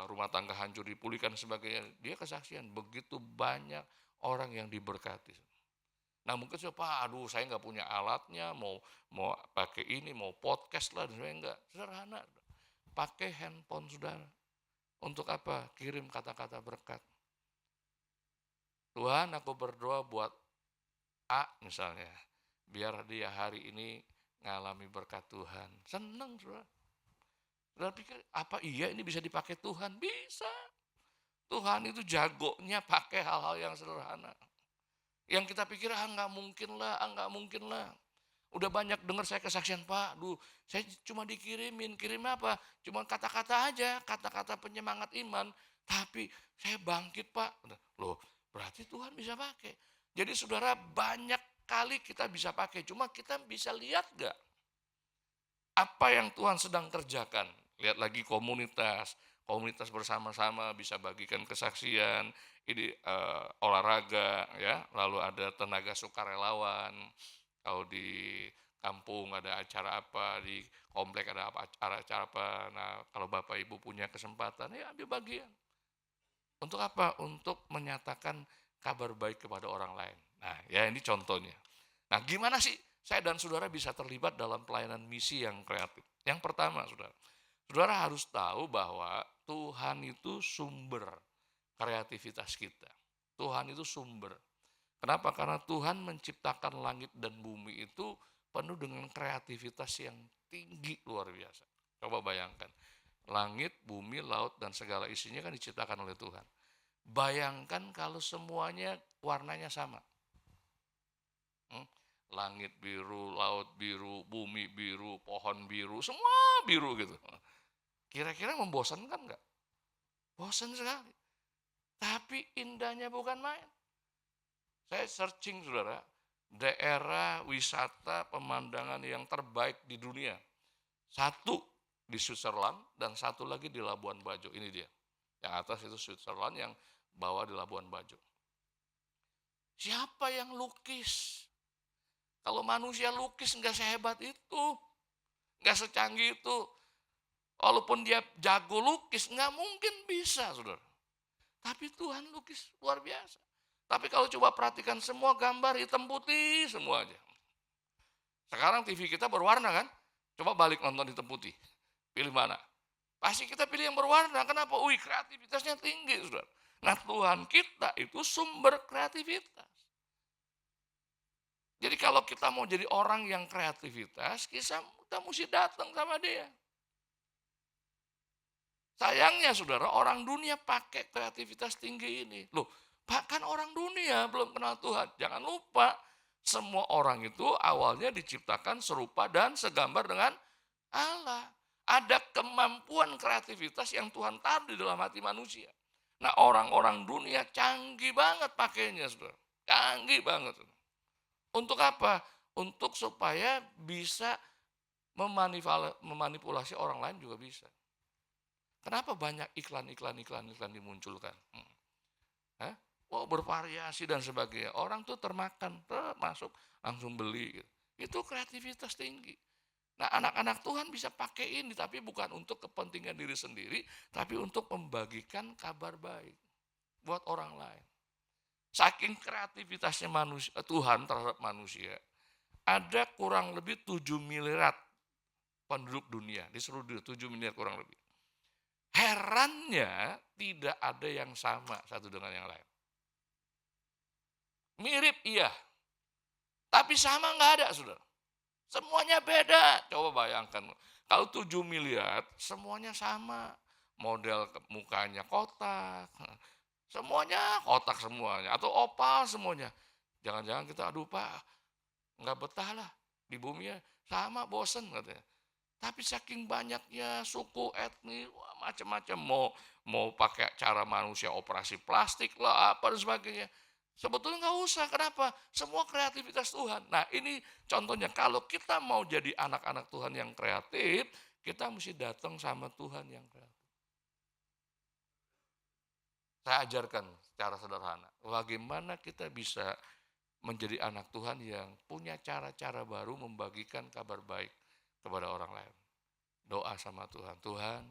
rumah tangga hancur dipulihkan dan sebagainya. Dia kesaksian, begitu banyak orang yang diberkati. Nah mungkin siapa, aduh saya nggak punya alatnya, mau pakai ini, mau podcast lah, dan sebagainya. Enggak, sederhana. Pakai handphone saudara. Untuk apa? Kirim kata-kata berkat. Tuhan, aku berdoa buat A misalnya, biar dia hari ini ngalami berkat Tuhan. Senang saudara. Saudara pikir, apa iya ini bisa dipakai Tuhan? Bisa. Tuhan itu jagonya pakai hal-hal yang sederhana. Yang kita pikir, nggak mungkin lah. Udah banyak dengar saya kesaksian, Pak, saya cuma dikirimin, kirim apa? Cuma kata-kata aja, kata-kata penyemangat iman. Tapi saya bangkit, Pak. Loh, berarti Tuhan bisa pakai. Jadi saudara, banyak kali kita bisa pakai, cuma kita bisa lihat gak apa yang Tuhan sedang kerjakan. Lihat lagi komunitas bersama-sama bisa bagikan kesaksian, ini olahraga ya, lalu ada tenaga sukarelawan, kalau di kampung ada acara apa, di komplek ada acara apa. Nah kalau Bapak Ibu punya kesempatan ya ambil bagian. Untuk apa? Untuk menyatakan kabar baik kepada orang lain. Nah ya ini contohnya. Nah gimana sih saya dan saudara bisa terlibat dalam pelayanan misi yang kreatif? Yang pertama saudara harus tahu bahwa Tuhan itu sumber kreativitas kita. Tuhan itu sumber. Kenapa? Karena Tuhan menciptakan langit dan bumi itu penuh dengan kreativitas yang tinggi luar biasa. Coba bayangkan, langit, bumi, laut, dan segala isinya kan diciptakan oleh Tuhan. Bayangkan kalau semuanya warnanya sama. Langit biru, laut biru, bumi biru, pohon biru, semua biru gitu. Kira-kira membosankan nggak? Bosan sekali. Tapi indahnya bukan main. Saya searching saudara, daerah wisata pemandangan yang terbaik di dunia. Satu di Switzerland dan satu lagi di Labuan Bajo. Ini dia. Yang atas itu Switzerland, yang bawah di Labuan Bajo. Siapa yang lukis? Kalau manusia lukis nggak sehebat itu. Nggak secanggih itu. Walaupun dia jago lukis, nggak mungkin bisa, saudara. Tapi Tuhan lukis luar biasa. Tapi kalau coba perhatikan semua gambar hitam putih semua aja. Sekarang TV kita berwarna kan? Coba balik nonton hitam putih. Pilih mana? Pasti kita pilih yang berwarna. Kenapa? Wih, kreativitasnya tinggi, saudara. Nah Tuhan kita itu sumber kreativitas. Jadi kalau kita mau jadi orang yang kreativitas, kita mesti datang sama dia. Sayangnya saudara, orang dunia pakai kreativitas tinggi ini. Loh, bahkan orang dunia belum kenal Tuhan. Jangan lupa, semua orang itu awalnya diciptakan serupa dan segambar dengan Allah. Ada kemampuan kreativitas yang Tuhan taruh di dalam hati manusia. Nah orang-orang dunia canggih banget pakainya, saudara. Canggih banget. Untuk apa? Untuk supaya bisa memanipulasi orang lain juga bisa. Kenapa banyak iklan dimunculkan? Bervariasi dan sebagainya. Orang tuh termakan, masuk langsung beli. Gitu. Itu kreativitas tinggi. Nah anak-anak Tuhan bisa pakai ini, tapi bukan untuk kepentingan diri sendiri, tapi untuk membagikan kabar baik buat orang lain. Saking kreativitasnya Tuhan terhadap manusia, ada kurang lebih 7 miliar penduduk dunia, di seluruh dunia 7 miliar kurang lebih. Herannya tidak ada yang sama satu dengan yang lain. Mirip iya, tapi sama nggak ada, saudara. Semuanya beda. Coba bayangkan, kalau 7 miliar semuanya sama. Model mukanya kotak, semuanya kotak semuanya. Atau opal semuanya. Jangan-jangan kita, aduh Pak, nggak betah lah di bumi ya. Sama, bosen katanya. Tapi saking banyaknya suku, etnis, macam-macam. Mau pakai cara manusia operasi plastik lah, apa dan sebagainya. Sebetulnya nggak usah, kenapa? Semua kreativitas Tuhan. Nah ini contohnya, kalau kita mau jadi anak-anak Tuhan yang kreatif, kita mesti datang sama Tuhan yang kreatif. Saya ajarkan secara sederhana, bagaimana kita bisa menjadi anak Tuhan yang punya cara-cara baru membagikan kabar baik kepada orang lain. doa sama Tuhan. Tuhan,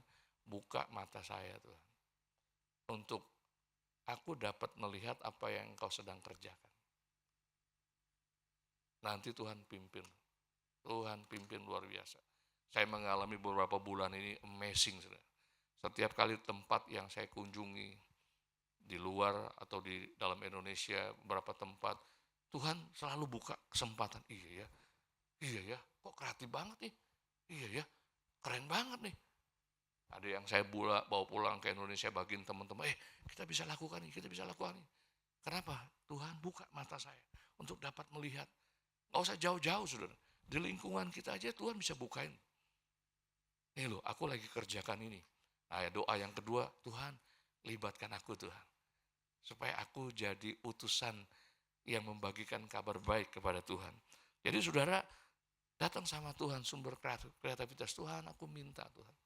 buka mata saya Tuhan. Untuk aku dapat melihat apa yang Engkau sedang kerjakan. Nanti Tuhan pimpin. Tuhan pimpin luar biasa. Saya mengalami beberapa bulan ini amazing. Saudara. Setiap kali tempat yang saya kunjungi, di luar atau di dalam Indonesia, beberapa tempat, Tuhan selalu buka kesempatan. Iya ya, kok kreatif banget nih. Iya ya, keren banget nih. Ada yang saya bawa pulang ke Indonesia, bagiin teman-teman, kita bisa lakukan ini, kita bisa lakukan ini. Kenapa? Tuhan buka mata saya untuk dapat melihat. Nggak usah jauh-jauh, saudara. Di lingkungan kita aja Tuhan bisa bukain. Nih loh, aku lagi kerjakan ini. Nah, doa yang kedua, Tuhan libatkan aku Tuhan. Supaya aku jadi utusan yang membagikan kabar baik kepada Tuhan. Jadi saudara, datang sama Tuhan, sumber kreativitas Tuhan, aku minta Tuhan.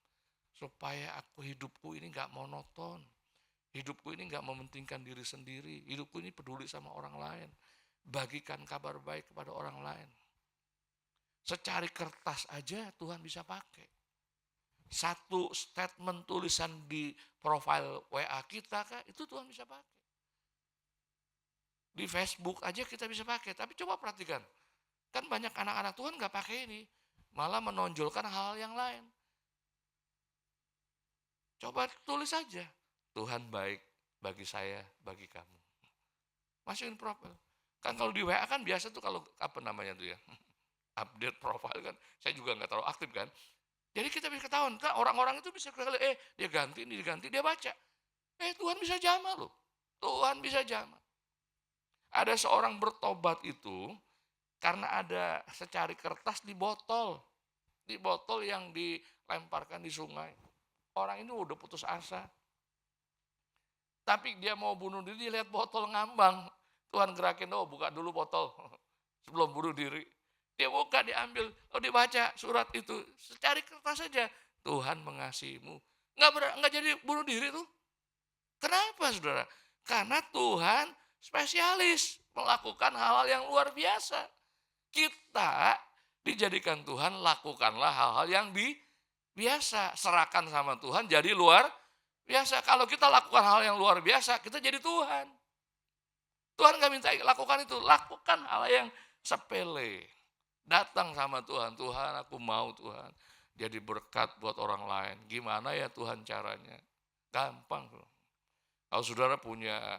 Supaya hidupku ini gak monoton. Hidupku ini gak mementingkan diri sendiri. Hidupku ini peduli sama orang lain. Bagikan kabar baik kepada orang lain. Secari kertas aja Tuhan bisa pakai. Satu statement tulisan di profil WA kita, itu Tuhan bisa pakai. Di Facebook aja kita bisa pakai. Tapi coba perhatikan. Kan banyak anak-anak Tuhan gak pakai ini. Malah menonjolkan hal-hal yang lain. Coba tulis aja. Tuhan baik bagi saya, bagi kamu. Masukin profil. Kan kalau di WA kan biasa tuh kalau update profil kan. Saya juga gak terlalu aktif kan. Jadi kita bisa ketahuan, kan orang-orang itu bisa ketahuan, dia ganti, ini diganti, dia baca. Tuhan bisa jamah loh. Tuhan bisa jamah. Ada seorang bertobat itu, karena ada secari kertas di botol. Di botol yang dilemparkan di sungai. Orang ini udah putus asa. Tapi dia mau bunuh diri, dia lihat botol ngambang. Tuhan gerakin, buka dulu botol. Sebelum bunuh diri. Dia buka, diambil, dibaca surat itu. Secari kertas saja. Tuhan mengasihimu. Nggak jadi bunuh diri tuh. Kenapa saudara? Karena Tuhan spesialis melakukan hal-hal yang luar biasa. Kita dijadikan Tuhan, lakukanlah hal-hal yang biasa. Serahkan sama Tuhan jadi luar biasa. Kalau kita lakukan hal yang luar biasa, kita jadi Tuhan. Tuhan gak minta lakukan itu. Lakukan hal yang sepele. Datang sama Tuhan, Tuhan aku mau Tuhan. Jadi berkat buat orang lain. Gimana ya Tuhan caranya? Gampang. Kalau saudara punya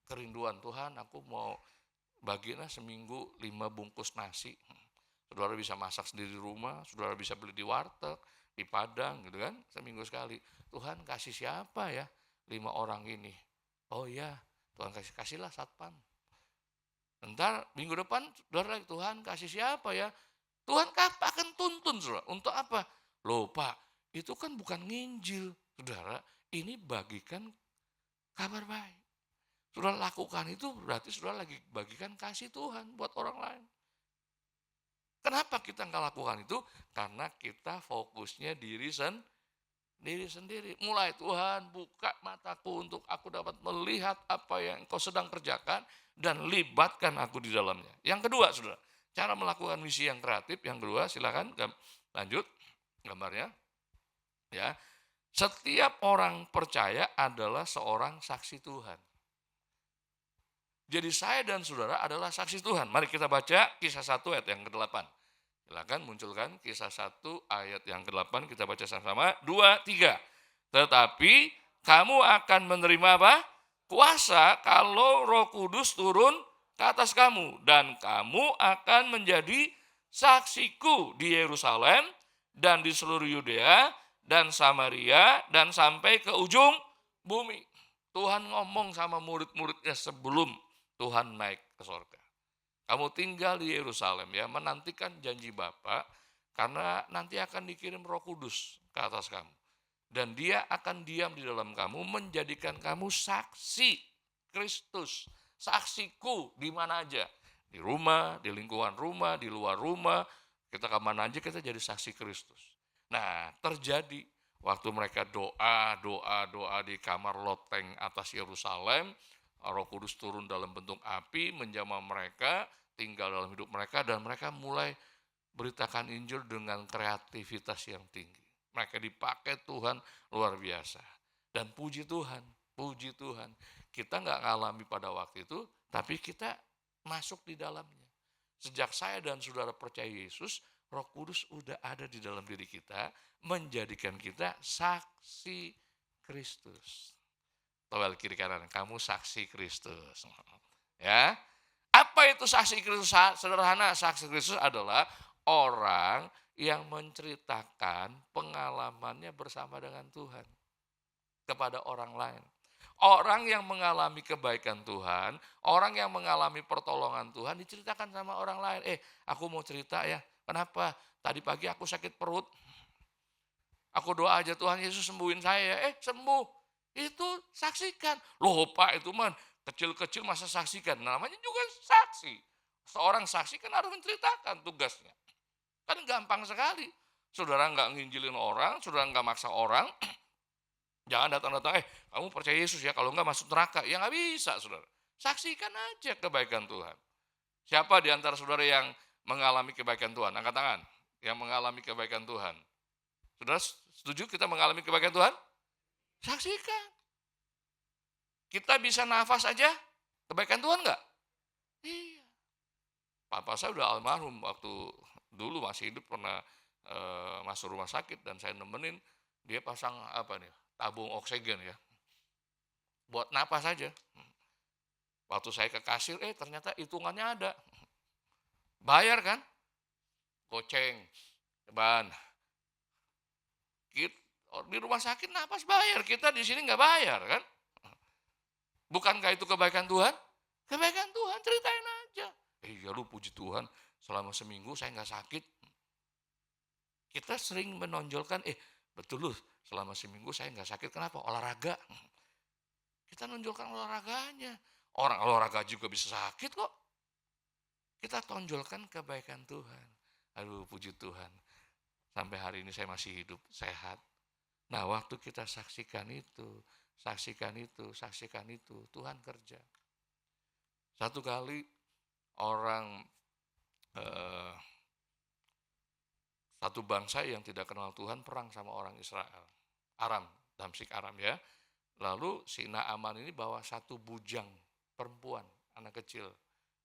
kerinduan, Tuhan aku mau bagilah seminggu 5 bungkus nasi. Saudara bisa masak sendiri di rumah, saudara bisa beli di warteg, di Padang gitu kan, seminggu sekali. Tuhan kasih siapa ya 5 orang ini? Oh iya, Tuhan kasihlah satpam. Ntar minggu depan, saudara Tuhan kasih siapa ya? Tuhan akan tuntun saudara. Untuk apa? Loh Pak, itu kan bukan nginjil. Saudara, ini bagikan kabar baik. Saudara lakukan itu berarti saudara lagi bagikan kasih Tuhan buat orang lain. Kenapa kita nggak lakukan itu? Karena kita fokusnya diri sendiri. Mulai Tuhan buka mataku untuk aku dapat melihat apa yang Engkau sedang kerjakan dan libatkan aku di dalamnya. Yang kedua, saudara, cara melakukan misi yang kreatif. Yang kedua, silakan lanjut gambarnya. Ya, setiap orang percaya adalah seorang saksi Tuhan. Jadi saya dan saudara adalah saksi Tuhan. Mari kita baca Kisah 1 ayat yang ke-8. Silakan munculkan Kisah 1 ayat yang ke-8. Kita baca sama-sama. 2, 3. Tetapi kamu akan menerima apa? Kuasa kalau Roh Kudus turun ke atas kamu. Dan kamu akan menjadi saksiku di Yerusalem dan di seluruh Yudea dan Samaria dan sampai ke ujung bumi. Tuhan ngomong sama murid-muridnya sebelum Tuhan naik ke sorga. Kamu tinggal di Yerusalem ya, menantikan janji Bapa, karena nanti akan dikirim Roh Kudus ke atas kamu. Dan dia akan diam di dalam kamu, menjadikan kamu saksi Kristus. Saksiku di mana aja. Di rumah, di lingkungan rumah, di luar rumah. Kita kemana aja kita jadi saksi Kristus. Nah terjadi waktu mereka doa di kamar loteng atas Yerusalem. Roh Kudus turun dalam bentuk api, menjamah mereka, tinggal dalam hidup mereka, dan mereka mulai beritakan Injil dengan kreativitas yang tinggi. Mereka dipakai Tuhan luar biasa. Dan puji Tuhan, kita nggak ngalami pada waktu itu, tapi kita masuk di dalamnya. Sejak saya dan saudara percaya Yesus, Roh Kudus udah ada di dalam diri kita, menjadikan kita saksi Kristus. Towel kiri kanan, kamu saksi Kristus. Ya, apa itu saksi Kristus? Sederhana, saksi Kristus adalah orang yang menceritakan pengalamannya bersama dengan Tuhan kepada orang lain. Orang yang mengalami kebaikan Tuhan, orang yang mengalami pertolongan Tuhan diceritakan sama orang lain. Aku mau cerita ya, kenapa tadi pagi aku sakit perut. Aku doa aja Tuhan Yesus sembuhin saya. Sembuh. Itu saksikan. Loh Pak, itu mah kecil-kecil masa saksikan. Namanya juga saksi. Seorang saksi kan harus menceritakan tugasnya. Kan gampang sekali. Saudara nggak nginjilin orang, saudara nggak maksa orang. Jangan datang-datang, kamu percaya Yesus ya, kalau nggak masuk neraka. Ya nggak bisa saudara. Saksikan aja kebaikan Tuhan. Siapa di antara saudara yang mengalami kebaikan Tuhan? Angkat tangan. Yang mengalami kebaikan Tuhan. Saudara setuju kita mengalami kebaikan Tuhan? Saksikan. Kita bisa nafas aja, kebaikan Tuhan nggak? Iya. Papa saya udah almarhum waktu dulu masih hidup pernah masuk rumah sakit dan saya nemenin dia pasang tabung oksigen ya, buat napas saja. Waktu saya ke kasir, ternyata hitungannya ada, bayar kan, goceng, ban. Di rumah sakit napas bayar, kita di sini nggak bayar kan? Bukankah itu kebaikan Tuhan? Kebaikan Tuhan, ceritain aja. Ya lu puji Tuhan, selama seminggu saya nggak sakit. Kita sering menonjolkan, betul loh, selama seminggu saya nggak sakit. Kenapa? Olahraga. Kita nonjolkan olahraganya. Orang olahraga juga bisa sakit kok. Kita tonjolkan kebaikan Tuhan. Aduh puji Tuhan. Sampai hari ini saya masih hidup, sehat. Nah waktu kita saksikan itu, Tuhan kerja. Satu kali orang, satu bangsa yang tidak kenal Tuhan perang sama orang Israel. Aram, Damsik Aram ya. Lalu si Naaman ini bawa satu bujang perempuan, anak kecil,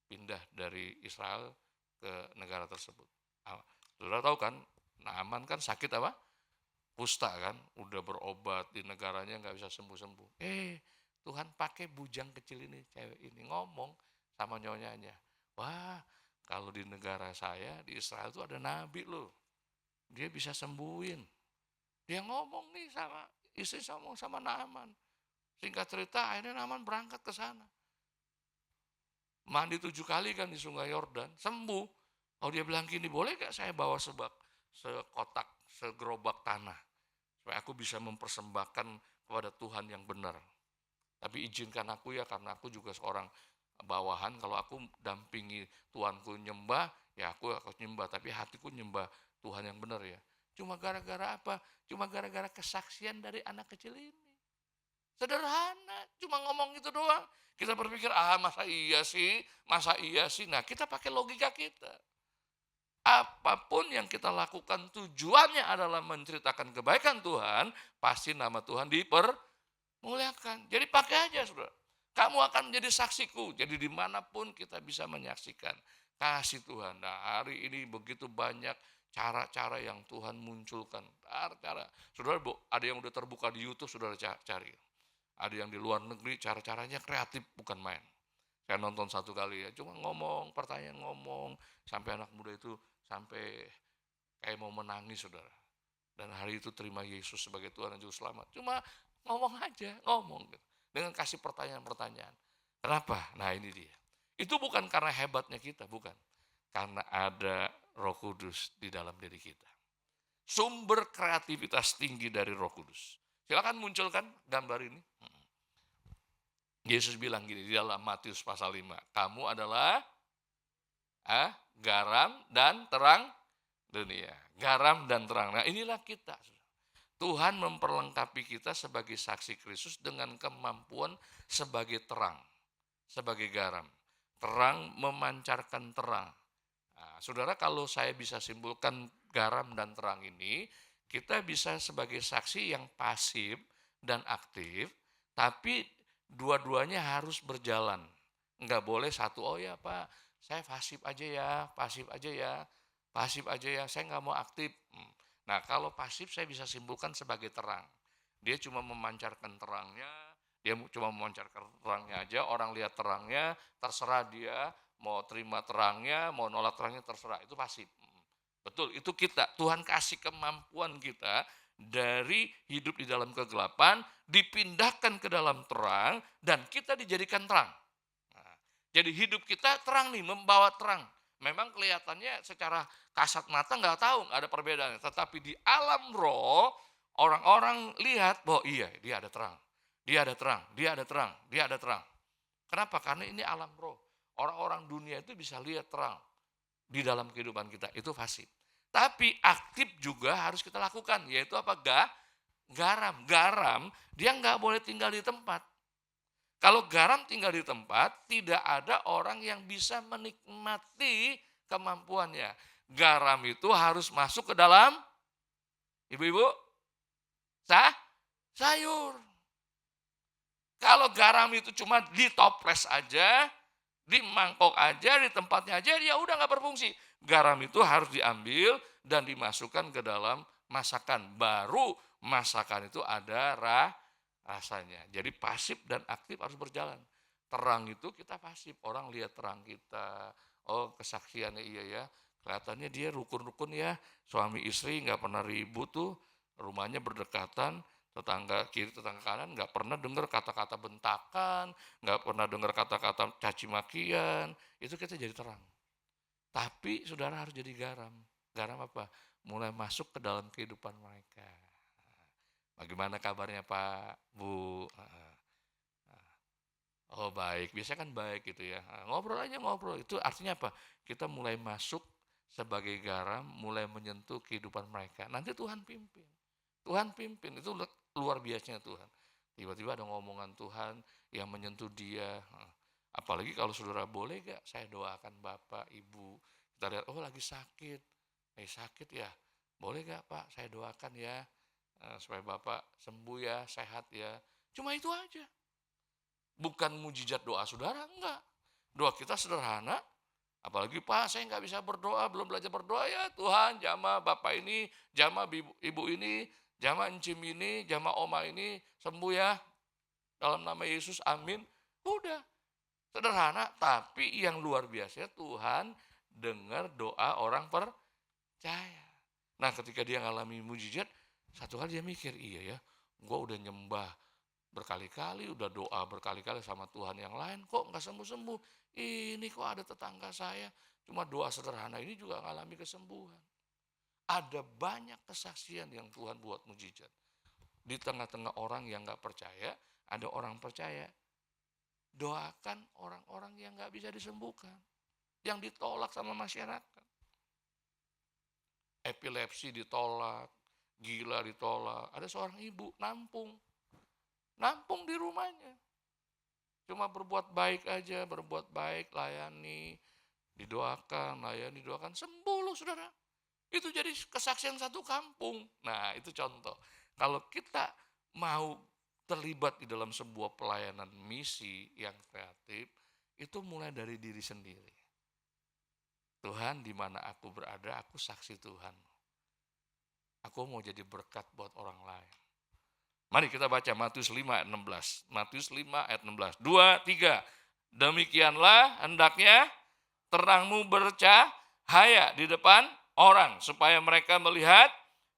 pindah dari Israel ke negara tersebut. Saudara tahu kan, Naaman kan sakit apa? Kusta kan, udah berobat di negaranya nggak bisa sembuh-sembuh. Tuhan pakai bujang kecil ini, cewek ini ngomong sama nyonyanya. Wah, kalau di negara saya, di Israel itu ada nabi loh. Dia bisa sembuhin. Dia ngomong nih sama istri, ngomong sama Naaman. Singkat cerita, akhirnya Naaman berangkat ke sana. Mandi 7 kali kan di Sungai Yordan, sembuh. Oh dia bilang gini, boleh gak saya bawa sekotak, segerobak tanah. Supaya aku bisa mempersembahkan kepada Tuhan yang benar. Tapi izinkan aku ya, karena aku juga seorang bawahan. Kalau aku dampingi Tuanku nyembah, ya aku akan nyembah. Tapi hatiku nyembah Tuhan yang benar ya. Cuma gara-gara apa? Cuma gara-gara kesaksian dari anak kecil ini. Sederhana, cuma ngomong itu doang. Kita berpikir, masa iya sih? Nah kita pakai logika kita. Apapun yang kita lakukan tujuannya adalah menceritakan kebaikan Tuhan, pasti nama Tuhan dipermuliakan. Jadi pakai aja saudara. Kamu akan menjadi saksiku. Jadi dimanapun kita bisa menyaksikan kasih Tuhan. Nah hari ini begitu banyak cara-cara yang Tuhan munculkan. Cara. Saudara, ada yang udah terbuka di YouTube, saudara cari. Ada yang di luar negeri, cara-caranya kreatif, bukan main. Saya nonton satu kali ya, cuma ngomong, pertanyaan ngomong, sampai anak muda itu sampai kayak mau menangis saudara. Dan hari itu terima Yesus sebagai Tuhan dan Juru Selamat. Cuma ngomong aja, ngomong. Dengan kasih pertanyaan-pertanyaan. Kenapa? Nah ini dia. Itu bukan karena hebatnya kita, bukan. Karena ada Roh Kudus di dalam diri kita. Sumber kreativitas tinggi dari Roh Kudus. Silakan munculkan gambar ini. Yesus bilang gini di dalam Matius pasal 5. Kamu adalah garam dan terang dunia. Garam dan terang. Nah inilah kita. Tuhan memperlengkapi kita sebagai saksi Kristus dengan kemampuan sebagai terang. Sebagai garam. Terang memancarkan terang. Nah, saudara, kalau saya bisa simpulkan garam dan terang ini, kita bisa sebagai saksi yang pasif dan aktif, tapi dua-duanya harus berjalan. Enggak boleh satu, oh ya Pak, saya pasif aja ya, pasif aja ya, pasif aja ya, saya nggak mau aktif. Nah, kalau pasif saya bisa simpulkan sebagai terang. Dia cuma memancarkan terangnya, dia cuma memancarkan terangnya aja, orang lihat terangnya, terserah dia mau terima terangnya, mau nolak terangnya terserah, itu pasif. Betul, itu kita. Tuhan kasih kemampuan kita dari hidup di dalam kegelapan, dipindahkan ke dalam terang, dan kita dijadikan terang. Nah, jadi hidup kita terang nih, membawa terang. Memang kelihatannya secara kasat mata nggak tahu, nggak ada perbedaannya. Tetapi di alam roh, orang-orang lihat bahwa iya, dia ada terang. Dia ada terang, dia ada terang, dia ada terang. Kenapa? Karena ini alam roh. Orang-orang dunia itu bisa lihat terang di dalam kehidupan kita, itu pasif. Tapi aktif juga harus kita lakukan, yaitu apa? Garam. Garam, dia nggak boleh tinggal di tempat. Kalau garam tinggal di tempat, tidak ada orang yang bisa menikmati kemampuannya. Garam itu harus masuk ke dalam, ibu-ibu, sayur. Kalau garam itu cuma ditoples aja, di mangkok aja, di tempatnya aja, dia udah nggak berfungsi. Garam itu harus diambil dan dimasukkan ke dalam masakan. Baru masakan itu ada rasanya. Jadi pasif dan aktif harus berjalan. Terang itu kita pasif, orang lihat terang kita. Oh, kesaksiannya iya ya, kelihatannya dia rukun-rukun ya. Suami istri nggak pernah ribut tuh, rumahnya berdekatan. Tetangga kiri, tetangga kanan nggak pernah dengar kata-kata bentakan, nggak pernah dengar kata-kata caci makian, itu kita jadi terang. Tapi saudara harus jadi garam. Garam apa? Mulai masuk ke dalam kehidupan mereka. Bagaimana kabarnya Pak, Bu? Oh baik, biasanya kan baik gitu ya. Ngobrol aja ngobrol, itu artinya apa? Kita mulai masuk sebagai garam, mulai menyentuh kehidupan mereka. Nanti Tuhan pimpin. Tuhan pimpin, itu luar biasanya Tuhan. Tiba-tiba ada ngomongan Tuhan yang menyentuh dia. Apalagi kalau saudara boleh gak saya doakan Bapak, Ibu. Kita lihat, oh lagi sakit. Sakit ya, boleh gak Pak saya doakan ya. Supaya Bapak sembuh ya, sehat ya. Cuma itu aja. Bukan mujizat doa saudara, enggak. Doa kita sederhana. Apalagi Pak saya nggak bisa berdoa, belum belajar berdoa ya Tuhan. Jamah Bapak ini, jamah Ibu ini, jamah encim ini, jamah oma ini sembuh ya. Dalam nama Yesus, amin. Udah, sederhana. Tapi yang luar biasa Tuhan dengar doa orang percaya. Nah ketika dia ngalami mujizat, satu kali dia mikir, iya ya, gue udah nyembah berkali-kali, udah doa berkali-kali sama Tuhan yang lain, kok nggak sembuh-sembuh. Ini kok ada tetangga saya, cuma doa sederhana ini juga ngalami kesembuhan. Ada banyak kesaksian yang Tuhan buat mujizat. Di tengah-tengah orang yang nggak percaya, ada orang percaya. Doakan orang-orang yang nggak bisa disembuhkan, yang ditolak sama masyarakat. Epilepsi ditolak, gila ditolak. Ada seorang ibu nampung di rumahnya. Cuma berbuat baik aja, berbuat baik, layani, didoakan, sembuh loh saudara. Itu jadi kesaksian satu kampung. Nah itu contoh. Kalau kita mau terlibat di dalam sebuah pelayanan misi yang kreatif, itu mulai dari diri sendiri. Tuhan, di mana aku berada, aku saksi Tuhan. Aku mau jadi berkat buat orang lain. Mari kita baca Matius 5 ayat 16. Matius 5 ayat 16. 2, 3. Demikianlah hendaknya terangmu bercahaya di depan orang, supaya mereka melihat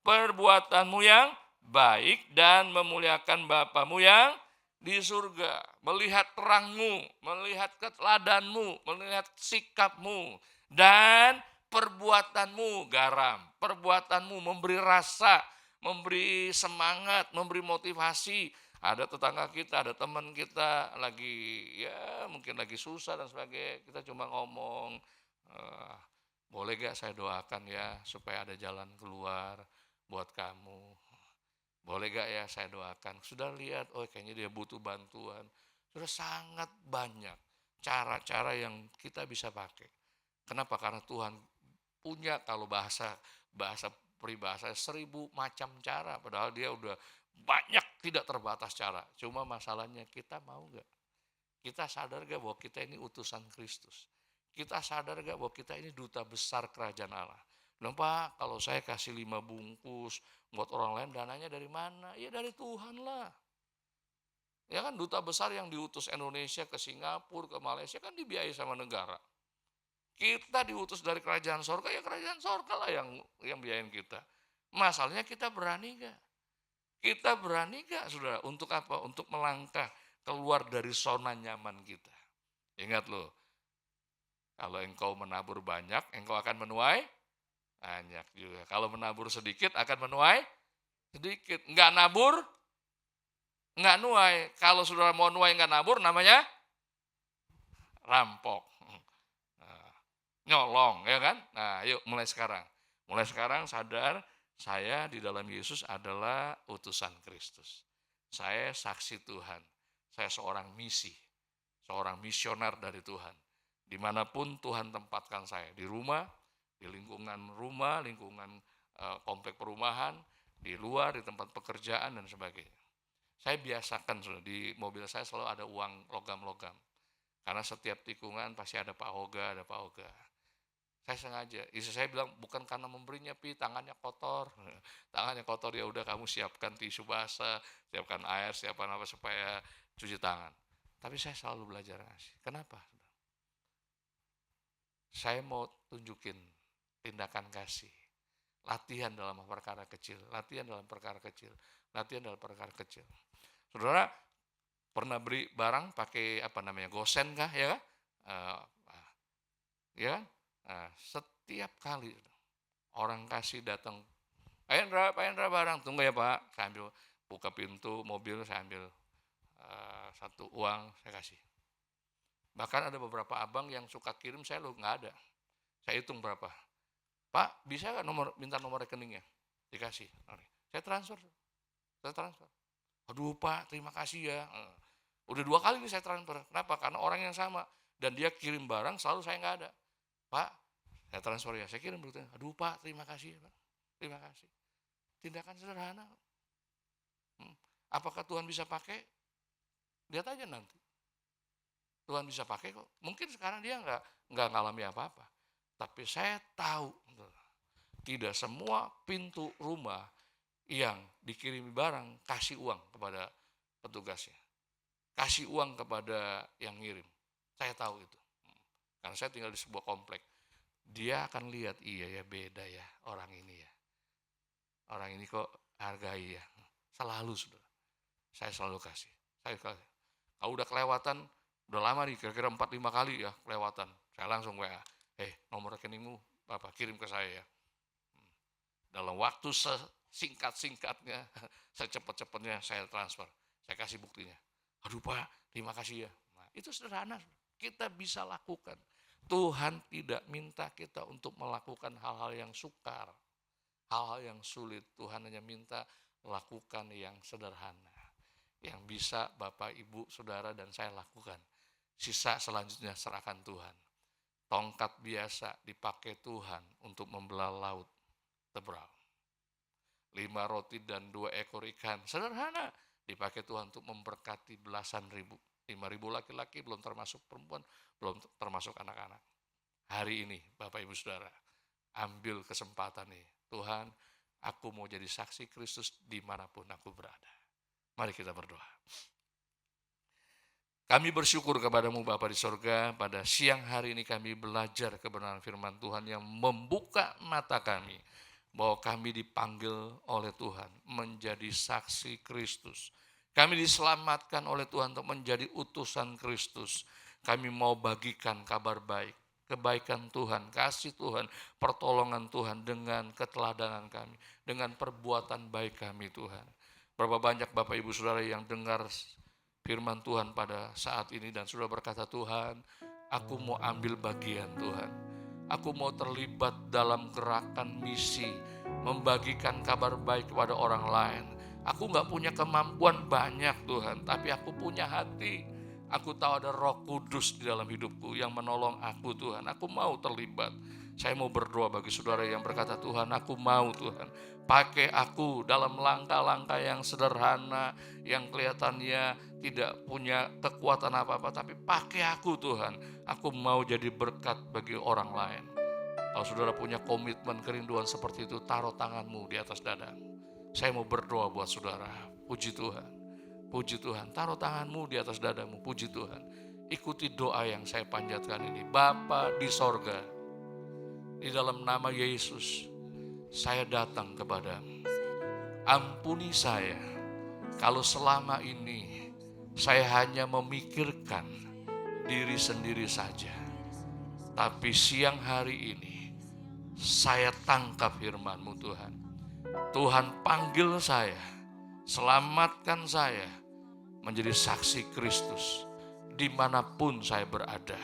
perbuatanmu yang baik dan memuliakan Bapamu yang di surga. Melihat terangmu, melihat keteladanmu, melihat sikapmu, dan perbuatanmu garam. Perbuatanmu memberi rasa, memberi semangat, memberi motivasi. Ada tetangga kita, ada teman kita lagi ya mungkin lagi susah dan sebagainya. Kita cuma ngomong, boleh gak saya doakan ya supaya ada jalan keluar buat kamu. Boleh gak ya saya doakan. Sudah lihat, oh kayaknya dia butuh bantuan. Sudah sangat banyak cara-cara yang kita bisa pakai. Kenapa? Karena Tuhan punya kalau bahasa peribahasa 1000 macam cara, padahal dia udah banyak tidak terbatas cara. Cuma masalahnya kita mau gak? Kita sadar gak bahwa kita ini utusan Kristus? Kita sadar gak bahwa kita ini duta besar kerajaan Allah? Loh Pak, kalau saya kasih 5 bungkus buat orang lain, dananya dari mana? Ya dari Tuhan lah. Ya kan duta besar yang diutus Indonesia ke Singapura, ke Malaysia kan dibiayai sama negara. Kita diutus dari kerajaan sorga, ya kerajaan sorga lah yang biayain kita. Masalahnya kita berani gak? Kita berani gak saudara? Untuk apa? Untuk melangkah keluar dari zona nyaman kita. Ingat loh, kalau engkau menabur banyak, engkau akan menuai banyak juga. Kalau menabur sedikit akan menuai sedikit. Enggak nabur, enggak nuai. Kalau saudara mau nuai enggak nabur, namanya rampok. Nyolong, ya kan? Nah, yuk mulai sekarang. Mulai sekarang sadar, saya di dalam Yesus adalah utusan Kristus. Saya saksi Tuhan. Saya seorang misi, seorang misioner dari Tuhan. Dimanapun Tuhan tempatkan saya, di rumah, di lingkungan rumah, lingkungan komplek perumahan, di luar, di tempat pekerjaan, dan sebagainya. Saya biasakan, di mobil saya selalu ada uang logam-logam. Karena setiap tikungan pasti ada Pak Hoga, ada Pak Hoga. Saya sengaja, istri saya bilang bukan karena memberinya, Pi, tangannya kotor. Tangannya kotor, ya udah kamu siapkan tisu basah, siapkan air, siapkan apa supaya cuci tangan. Tapi saya selalu belajar ngasih. Kenapa? Saya mau tunjukin tindakan kasih. Latihan dalam perkara kecil, latihan dalam perkara kecil, latihan dalam perkara kecil. Saudara pernah beli barang pakai gosen kah, ya kan? Ya kan? Nah, setiap kali orang kasih datang, Pak Hendra barang, tunggu ya Pak, saya ambil, buka pintu mobil, saya ambil satu uang, saya kasih. Bahkan ada beberapa abang yang suka kirim, saya loh nggak ada. Saya hitung berapa. Pak, bisa nggak minta nomor rekeningnya? Dikasih. Saya transfer. Aduh Pak, terima kasih ya. Udah 2 kali nih saya transfer. Kenapa? Karena orang yang sama. Dan dia kirim barang, selalu saya nggak ada. Pak, saya transfer ya, saya kirim berita. Aduh Pak, terima kasih ya Pak. Terima kasih. Tindakan sederhana. Apakah Tuhan bisa pakai? Lihat aja nanti. Tuhan bisa pakai kok. Mungkin sekarang dia nggak ngalami apa-apa. Tapi saya tahu, tidak semua pintu rumah yang dikirimi barang kasih uang kepada petugasnya. Kasih uang kepada yang ngirim. Saya tahu itu. Karena saya tinggal di sebuah komplek. Dia akan lihat, iya ya beda ya orang ini ya. Orang ini kok hargai ya. Selalu saudara. Saya selalu kasih. Kalau udah kelewatan, udah lama nih, kira-kira 4-5 kali ya kelewatan. Saya langsung WA, nomor rekeningmu Bapak kirim ke saya ya. Dalam waktu sesingkat-singkatnya, secepat-cepatnya saya transfer. Saya kasih buktinya. Aduh Pak, terima kasih ya. Nah, itu sederhana. Kita bisa lakukan. Tuhan tidak minta kita untuk melakukan hal-hal yang sukar, hal-hal yang sulit. Tuhan hanya minta lakukan yang sederhana, yang bisa Bapak, Ibu, Saudara, dan saya lakukan. Sisa selanjutnya serahkan Tuhan. Tongkat biasa dipakai Tuhan untuk membelah laut tebal. 5 roti dan 2 ekor ikan, sederhana, dipakai Tuhan untuk memberkati belasan ribu. 5.000 laki-laki, belum termasuk perempuan, belum termasuk anak-anak. Hari ini, Bapak Ibu Saudara, ambil kesempatan nih. Tuhan, aku mau jadi saksi Kristus dimanapun aku berada. Mari kita berdoa. Kami bersyukur kepadamu Bapa di sorga, pada siang hari ini kami belajar kebenaran firman Tuhan yang membuka mata kami, bahwa kami dipanggil oleh Tuhan menjadi saksi Kristus. Kami diselamatkan oleh Tuhan untuk menjadi utusan Kristus. Kami mau bagikan kabar baik, kebaikan Tuhan, kasih Tuhan, pertolongan Tuhan dengan keteladanan kami, dengan perbuatan baik kami Tuhan. Berapa banyak Bapak Ibu Saudara yang dengar firman Tuhan pada saat ini dan sudah berkata, Tuhan, aku mau ambil bagian Tuhan. Aku mau terlibat dalam gerakan misi, membagikan kabar baik kepada orang lain. Aku gak punya kemampuan banyak Tuhan, tapi aku punya hati. Aku tahu ada Roh Kudus di dalam hidupku yang menolong aku Tuhan. Aku mau terlibat. Saya mau berdoa bagi saudara yang berkata, Tuhan aku mau Tuhan. Pakai aku dalam langkah-langkah yang sederhana, yang kelihatannya tidak punya kekuatan apa-apa. Tapi pakai aku Tuhan. Aku mau jadi berkat bagi orang lain. Kalau saudara punya komitmen kerinduan seperti itu, taruh tanganmu di atas dada. Saya mau berdoa buat saudara. Puji Tuhan. Puji Tuhan, taruh tanganmu di atas dadamu, puji Tuhan. Ikuti doa yang saya panjatkan ini. Bapa di sorga, di dalam nama Yesus, saya datang kepadamu. Ampuni saya, kalau selama ini saya hanya memikirkan diri sendiri saja. Tapi siang hari ini, saya tangkap firman-Mu Tuhan. Tuhan panggil saya, selamatkan saya, menjadi saksi Kristus dimanapun saya berada.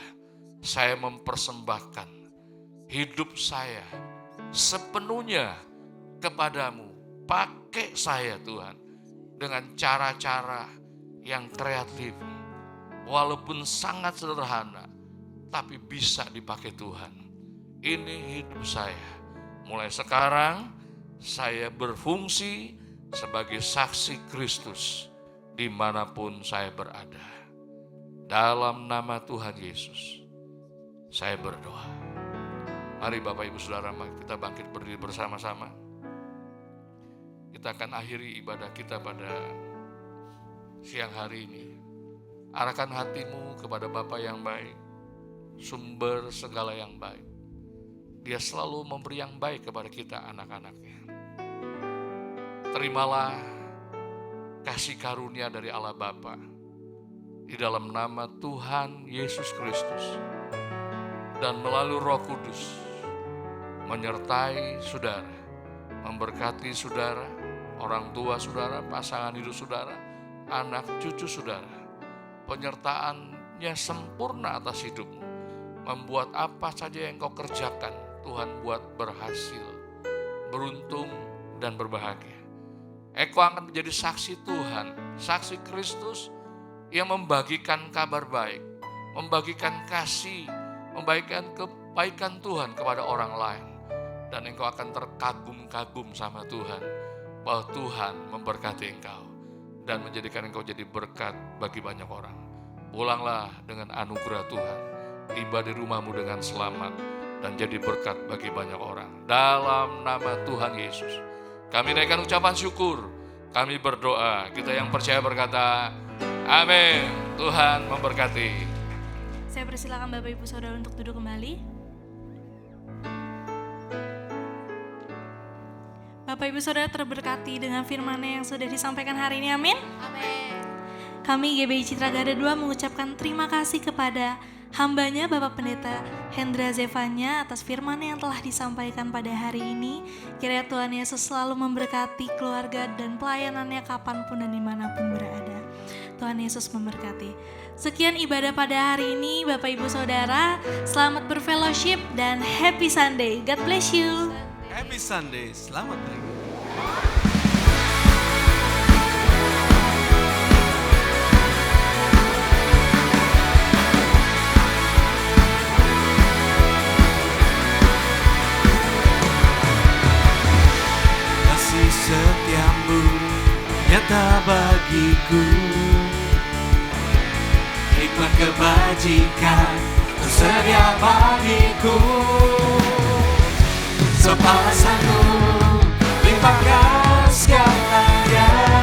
Saya mempersembahkan hidup saya sepenuhnya kepadamu. Pakai saya Tuhan dengan cara-cara yang kreatif, walaupun sangat sederhana, tapi bisa dipakai Tuhan. Ini hidup saya. Mulai sekarang saya berfungsi sebagai saksi Kristus dimanapun saya berada. Dalam nama Tuhan Yesus, saya berdoa. Mari Bapak Ibu Saudara, kita bangkit berdiri bersama-sama. Kita akan akhiri ibadah kita pada siang hari ini. Arahkan hatimu kepada Bapa yang baik, sumber segala yang baik. Dia selalu memberi yang baik kepada kita anak-anaknya. Terimalah kasih karunia dari Allah Bapa di dalam nama Tuhan Yesus Kristus dan melalui Roh Kudus menyertai saudara, memberkati saudara, orang tua saudara, pasangan hidup saudara, anak cucu saudara. Penyertaannya sempurna atas hidupmu, membuat apa saja yang kau kerjakan Tuhan buat berhasil, beruntung dan berbahagia. Engkau akan menjadi saksi Tuhan, saksi Kristus yang membagikan kabar baik, membagikan kasih, membagikan kebaikan Tuhan kepada orang lain. Dan engkau akan terkagum-kagum sama Tuhan, bahwa Tuhan memberkati engkau dan menjadikan engkau jadi berkat bagi banyak orang. Pulanglah dengan anugerah Tuhan, tiba di rumahmu dengan selamat dan jadi berkat bagi banyak orang. Dalam nama Tuhan Yesus, kami naikkan ucapan syukur, kami berdoa, kita yang percaya berkata, amin. Tuhan memberkati. Saya persilakan Bapak Ibu Saudara untuk duduk kembali. Bapak Ibu Saudara terberkati dengan firman-Nya yang sudah disampaikan hari ini, amin. Amin. Kami GBI Citra Garda 2 mengucapkan terima kasih kepada hambanya Bapak Pendeta Hendra Zevanya atas firman yang telah disampaikan pada hari ini. Kiranya Tuhan Yesus selalu memberkati keluarga dan pelayanannya kapanpun dan dimanapun berada. Tuhan Yesus memberkati. Sekian ibadah pada hari ini Bapak Ibu Saudara. Selamat berfellowship dan happy Sunday. God bless you. Happy Sunday, selamat hari. Kasih setiamu nyata bagiku, hikmat kebajikan tersedia bagiku. Sepasanku limpahkan segalanya.